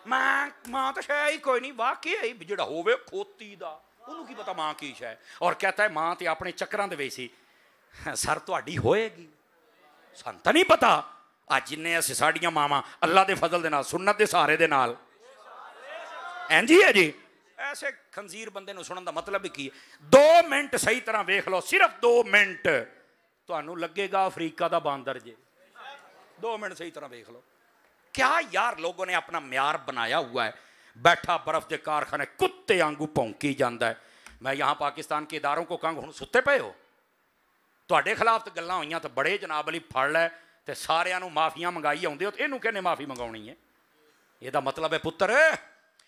मां तो शह ही कोई नहीं, वाकई जिहड़ा होवे खोती दा उन्होंने की पता मां की शह। और कहता है मां तो अपने चक्करां दे विच सी, सर तुहाडी होएगी, सन तो नहीं पता। अज जिन्ने असीं साडियां मावां अल्लाह दे फजल दे नाल, सुन्नत दे सहारे दे नाल इंज ही है जी। ऐसे खंजीर बंदे नूं सुनन दा मतलब की 2 मिनट सही तरह वेख लो, सिर्फ 2 मिनट तुहानूं लगेगा अफ्रीका दा बांदर जे। 2 मिनट सही तरह वेख लो। क्या यार लोगों ने अपना म्यार बनाया हुआ है, बैठा बर्फ के कारखाने कुत्ते आंगू भौंकी जाता है। मैं यहाँ पाकिस्तान के इदारों को कहूँ हुण सुते पे हो, तुहाडे खिलाफ तो गल्लां होईयां तो बड़े जनाब अली फड़ लै ते सारियां नूं माफियां मंगाई आउंदे हो, तो इहनूं किहने माफ़ी मंगाउणी है। इहदा मतलब है पुत्र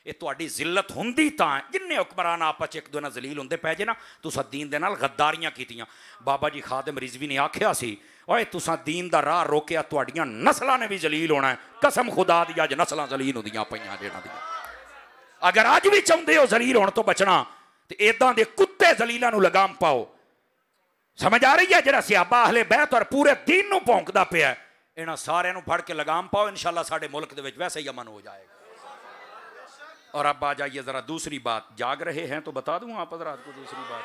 ये तुहाडी जिल्लत हुंदी तां जिन्ने हुक्मरान आपस च एक दूए नाल जलील हुंदे पै जे ना, तुसां दीन दे नाल गद्दारियां कीतियां। बाबा जी खादिम रिजवी ने आख्या सी, ओए तुसां दीन दा राह रोकिया तुहाडियां नस्लां ने भी जलील होना है। कसम खुदा दी अज नस्लां जलील हुंदियां पईयां जिहड़ां दियां। अगर अज भी चाहुंदे हो जलील होण तो बचना तो इदां दे कुत्ते जलीलां नूं लगाम पाओ। समझ आ रही है, जिहड़ा सियाबा अहले बैत और पूरे दीन नूं भौंकदा पिया, इन्हां सारियां नूं फड़ के लगाम पाओ, इंशाअल्लाह साडे मुल्क दे विच वैसे ही अमन हो जाएगा। और अब आ जाइए जरा दूसरी बात, जाग रहे हैं तो बता दूं आप हज़रात को दूसरी बात।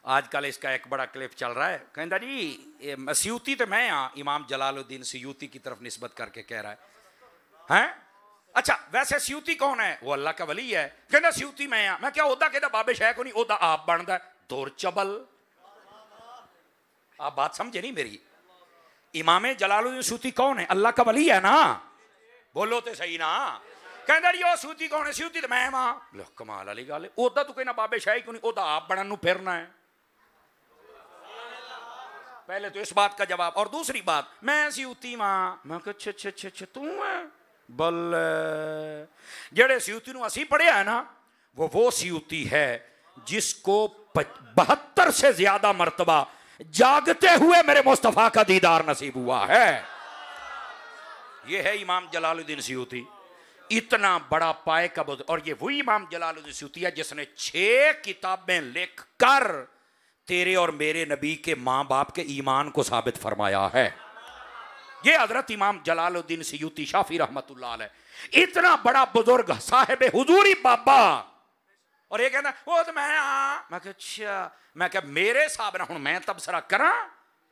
आजकल इसका एक बड़ा क्लिप चल रहा है, कहता जी सयूती तो मैं हाँ, इमाम जलालुद्दीन सयूती की तरफ निस्बत करके कह रहा है हैं? अच्छा वैसे सयूती कौन है? वो अल्लाह का वली है। कहना सयूती मैं हाँ। मैं क्या ओदा कहता बाबे शाह को नहीं, ओदा आप बनता है दूर चबल। आप बात समझे नहीं मेरी? इमाम जलालुद्दीन सयूती कौन है? अल्लाह का वली है ना, बोलो तो सही ना। कहता जी सयूती कौन है? सयूती तो मैं हाँ। लो कमाल वाली गल है, ओदा तू कहना बाबे शाह को नहीं, ओदा आप बनन नूं फिरना है। पहले तो इस बात का जवाब। और दूसरी बात, मैं सयूती मां, मैं अच्छा अच्छा अच्छा अच्छा तू है बल। जेड़े सयूती नूं असीं पढ़िया है ना, वो सयूती है जिसको 72 से ज्यादा मर्तबा जागते हुए मेरे मुस्तफा का दीदार नसीब हुआ है। ये है इमाम जलालुद्दीन सयूती, इतना बड़ा पाए का बुजुर्ग। और ये वही इमाम जलालुद्दीन सयूती है जिसने 6 किताबें लिख कर तेरे और मेरे नबी के माँ बाप के ईमान को साबित फरमाया है। ये हजरत इमाम जलालुद्दीन सयूती शाफी रहमतुल्लाह अलैह इतना बड़ा बुजुर्ग साहिब हुजूरी बाबा, और ये कहना वो तो मैं अच्छा, मैं क्या मेरे हिसाब ना हुण मैं तबसरा करा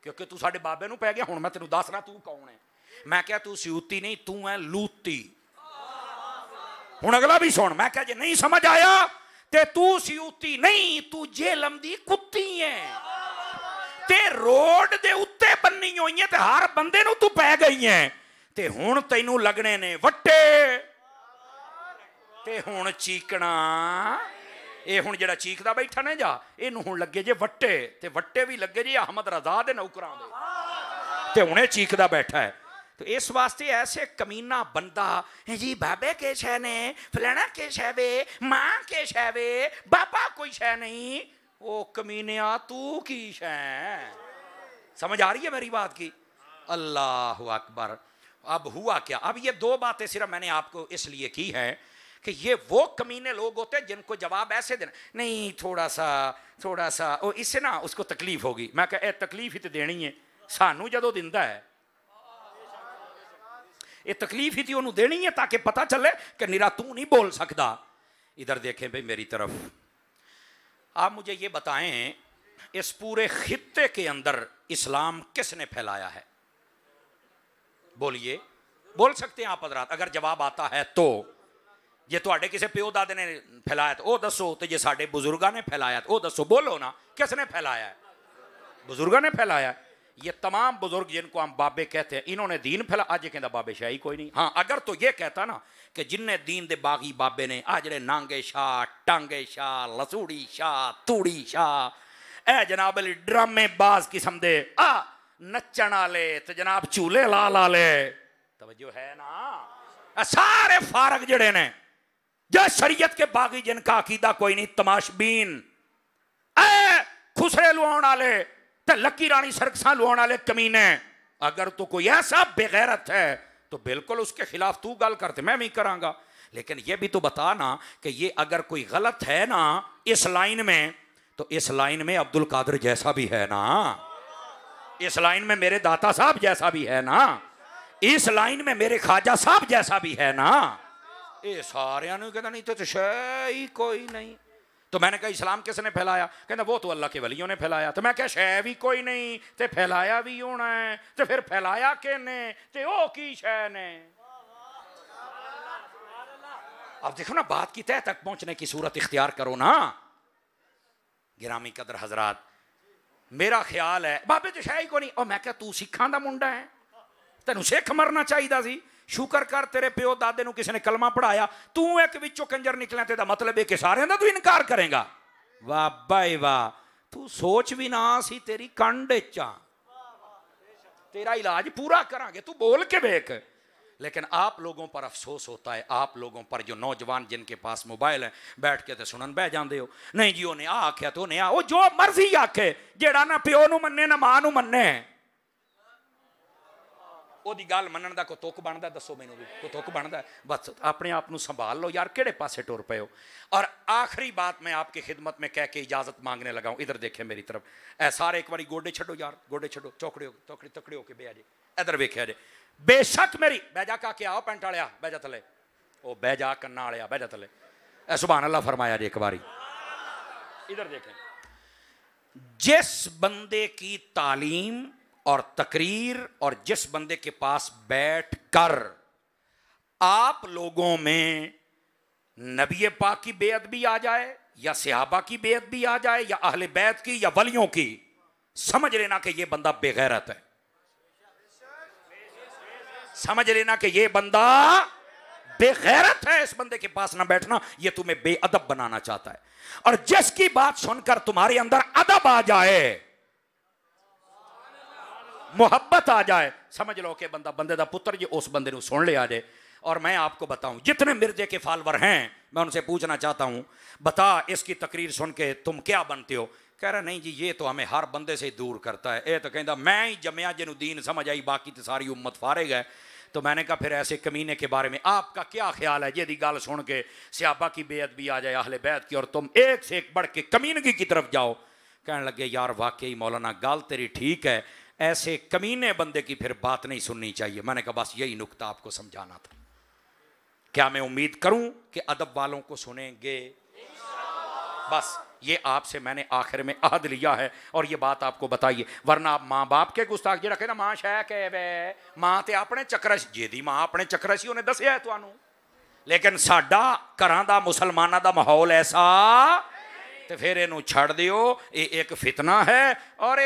क्योंकि तू साडे बाबे नूं पै गया, हुण मैं तेनू दसना तू कौन है। मैं क्या तू सयूती नहीं, तू है लूती। हुण अगला भी सुन, मैं क्या जे नहीं समझ आया ते तू सयूती नहीं, तू जेलम दी कुत्ती है ते रोड दे उत्ते बन्नी होई है ते हर बंदे नूं तू पै गई है ते हुण तैनू लगने ने वट्टे ते हुण चीकना। ये हुण जेड़ा चीकदा बैठा ने जा इनू हुण लगे जे वट्टे ते वट्टे भी लगे जे अहमद रजा दे नौकरां दे ते हुणे चीकदा बैठा है। तो इस वास्ते ऐसे कमीना बंदा जी बाबे के शह ने फलाना के शह वे मां के शह वे बाबा कोई शह नहीं, ओ कमीनिया तू की शह। समझ आ रही है मेरी बात की? अल्लाह अकबर। अब हुआ क्या, अब ये दो बातें सिर्फ मैंने आपको इसलिए की है कि ये वो कमीने लोग होते हैं जिनको जवाब ऐसे देना नहीं थोड़ा सा ओ इससे ना उसको तकलीफ होगी। मैं कह तकलीफ ही तो देनी है सानू जदों दिंदा है, ये तकलीफ ही थी उन्होंने देनी है ताकि पता चले कि निरा तू नहीं बोल सकता। इधर देखें भाई मेरी तरफ, आप मुझे ये बताएं इस पूरे खित्ते के अंदर इस्लाम किसने फैलाया है? बोलिए, बोल सकते हैं आप हजरात? अगर जवाब आता है तो जे तुहाडे किसी प्यो दादे ने फैलाया तो वो दसो, तो जे साडे बुजुर्गां ने फैलाया तो वो दसो। बोलो ना किसने फैलाया है? बुजुर्गां ने फैलाया। ये तमाम बुजुर्ग जिनको हम बाबे कहते हैं इन्होंने दीन फैला। आज ये कहता बाबे शाही कोई नहीं। हाँ अगर तो ये कहता ना कि जिन्ने दीन दे बागी बाबे ने आ जड़े नांगे शाह टांगे शाह लसूड़ी शाह तूड़ी शाह ए जनाब ड्रामे बाज किस्म दे आ नचण वाले तो जनाब झूले ला ला ले, तवज्जो है ना? सारे फारग जड़े ने जो शरीयत के बागी जिनका अकीदा कोई नहीं, तमाशबीन ए खुसरे लुआउण वाले ते लकी रानी सरकसा लुआउण वाले कमीने। अगर तो कोई ऐसा बेगैरत है तो बिल्कुल उसके खिलाफ तू गल करते, मैं भी करांगा। लेकिन ये भी तो बता ना कि ये अगर कोई गलत है ना इस लाइन में, तो इस लाइन में अब्दुल कादिर जैसा भी है ना, इस लाइन में मेरे दाता साहब जैसा भी है ना, इस लाइन में मेरे ख्वाजा साहब जैसा भी है ना। ये सारे कहता नहीं तो शय ही कोई नहीं। तो मैंने कहा इस्लाम किसने फैलाया? कहता वो तो अल्लाह के वलियों ने फैलाया। तो मैं क्या शय भी कोई नहीं ते फैलाया भी होना है, तो फिर फैलाया किने ते ओ की शय ने? अब देखो ना बात की तह तक पहुंचने की सूरत इख्तियार करो ना। गिरामी कदर हजरात, मेरा ख्याल है बाबे तो शय ही कोई नहीं। और मैं क्या तू सिखां दा मुंडा है, तेनू सिख मरना चाहिए सी। शुक्र कर तेरे प्यो दादे नू किसी ने कलमा पढ़ाया, तू एक विचों कंजर निकलिया, तेरा मतलब है कि सारे दा तू इनकार करेगा? वाह भाई वाह, तू सोच भी ना सी तेरी कंड चा, तेरा इलाज पूरा करांगे, तू बोल के देख। लेकिन आप लोगों पर अफसोस होता है, आप लोगों पर जो नौजवान जिनके पास मोबाइल है बैठ के तो सुनन बह जाते हो। नहीं जी उन्हें आ आख्या तो उन्हें वो जो मर्जी आखे, जेड़ा ना प्यो नू मन्ने ना मां नू मन्ने, ओदी गल मनण दा कोई तुक बनदा? दसो मैनू भी कोई तुक बनदा? बस अपने आप नू संभाल लो यार, किहड़े पासे टुर पे हो। और आखिरी बात मैं आपकी खिदमत में कह के इजाजत मांगने लगा हूं। इधर देखे मेरी तरफ, ऐ सारे एक बारी गोडे छड्डो यार, गोडे छड्डो, चौकड़े तकड़े तकड़े होके बह जे। इधर वेख्या जे, बेशक मेरी बह जा का क्या पैंट वालिया बह जा थले, ओ बह जा कन्ना वालिया बह जा थले। ऐ सुभान अल्लाह फरमाया जे एक बारी। इधर देखें, जिस बंदे की तालीम और तकरीर और जिस बंदे के पास बैठ कर आप लोगों में नबी पाक की बेअदबी आ जाए या सहाबा की बेअदबी आ जाए या अहले बैत की या वलियों की, समझ लेना कि यह बंदा बेगैरत है। समझ लेना कि यह बंदा बेगैरत है। इस बंदे के पास ना बैठना, यह तुम्हें बेअदब बनाना चाहता है। और जिसकी बात सुनकर तुम्हारे अंदर अदब आ जाए, मोहब्बत आ जाए, समझ लो कि बंदा बंदे दा पुत्र जी उस बंदे को सुन लिया जाए। और मैं आपको बताऊं, जितने मिर्जे के फॉलोवर हैं मैं उनसे पूछना चाहता हूं, बता इसकी तकरीर सुन के तुम क्या बनते हो? कह रहा नहीं जी ये तो हमें हर बंदे से दूर करता है, ये तो कहता मैं ही जमया जिन्हों दीन समझ आई, बाकी तो सारी उम्मत फारिग है। तो मैंने कहा फिर ऐसे कमीने के बारे में आपका क्या ख्याल है? यदि गल सुन के सहाबा की बेअदबी आ जाए, अहले बैत की, और तुम एक से एक बढ़ के कमीनगी की तरफ जाओ। कहने लगे यार वाकई मौलाना गाल तेरी ठीक है, ऐसे कमीने बंदे की फिर बात नहीं सुननी चाहिए। मैंने कहा बस यही नुक्ता आपको समझाना था। क्या मैं उम्मीद करूं कि अदब वालों को सुनेंगे? बस ये आपसे मैंने आखिर में अहद लिया है और ये बात आपको बताइए, वरना आप माँ बाप के गुस्ताख जी रखे ना, माँ शह के वे माँ तो अपने चक्कर जेदी माँ अपने चक्कर से उन्हें दसिया है तुहानू, लेकिन साडा घरां दा मुसलमाना दा माहौल ऐसा, तो फिर इनू छड़ दियो, ये एक फितना है और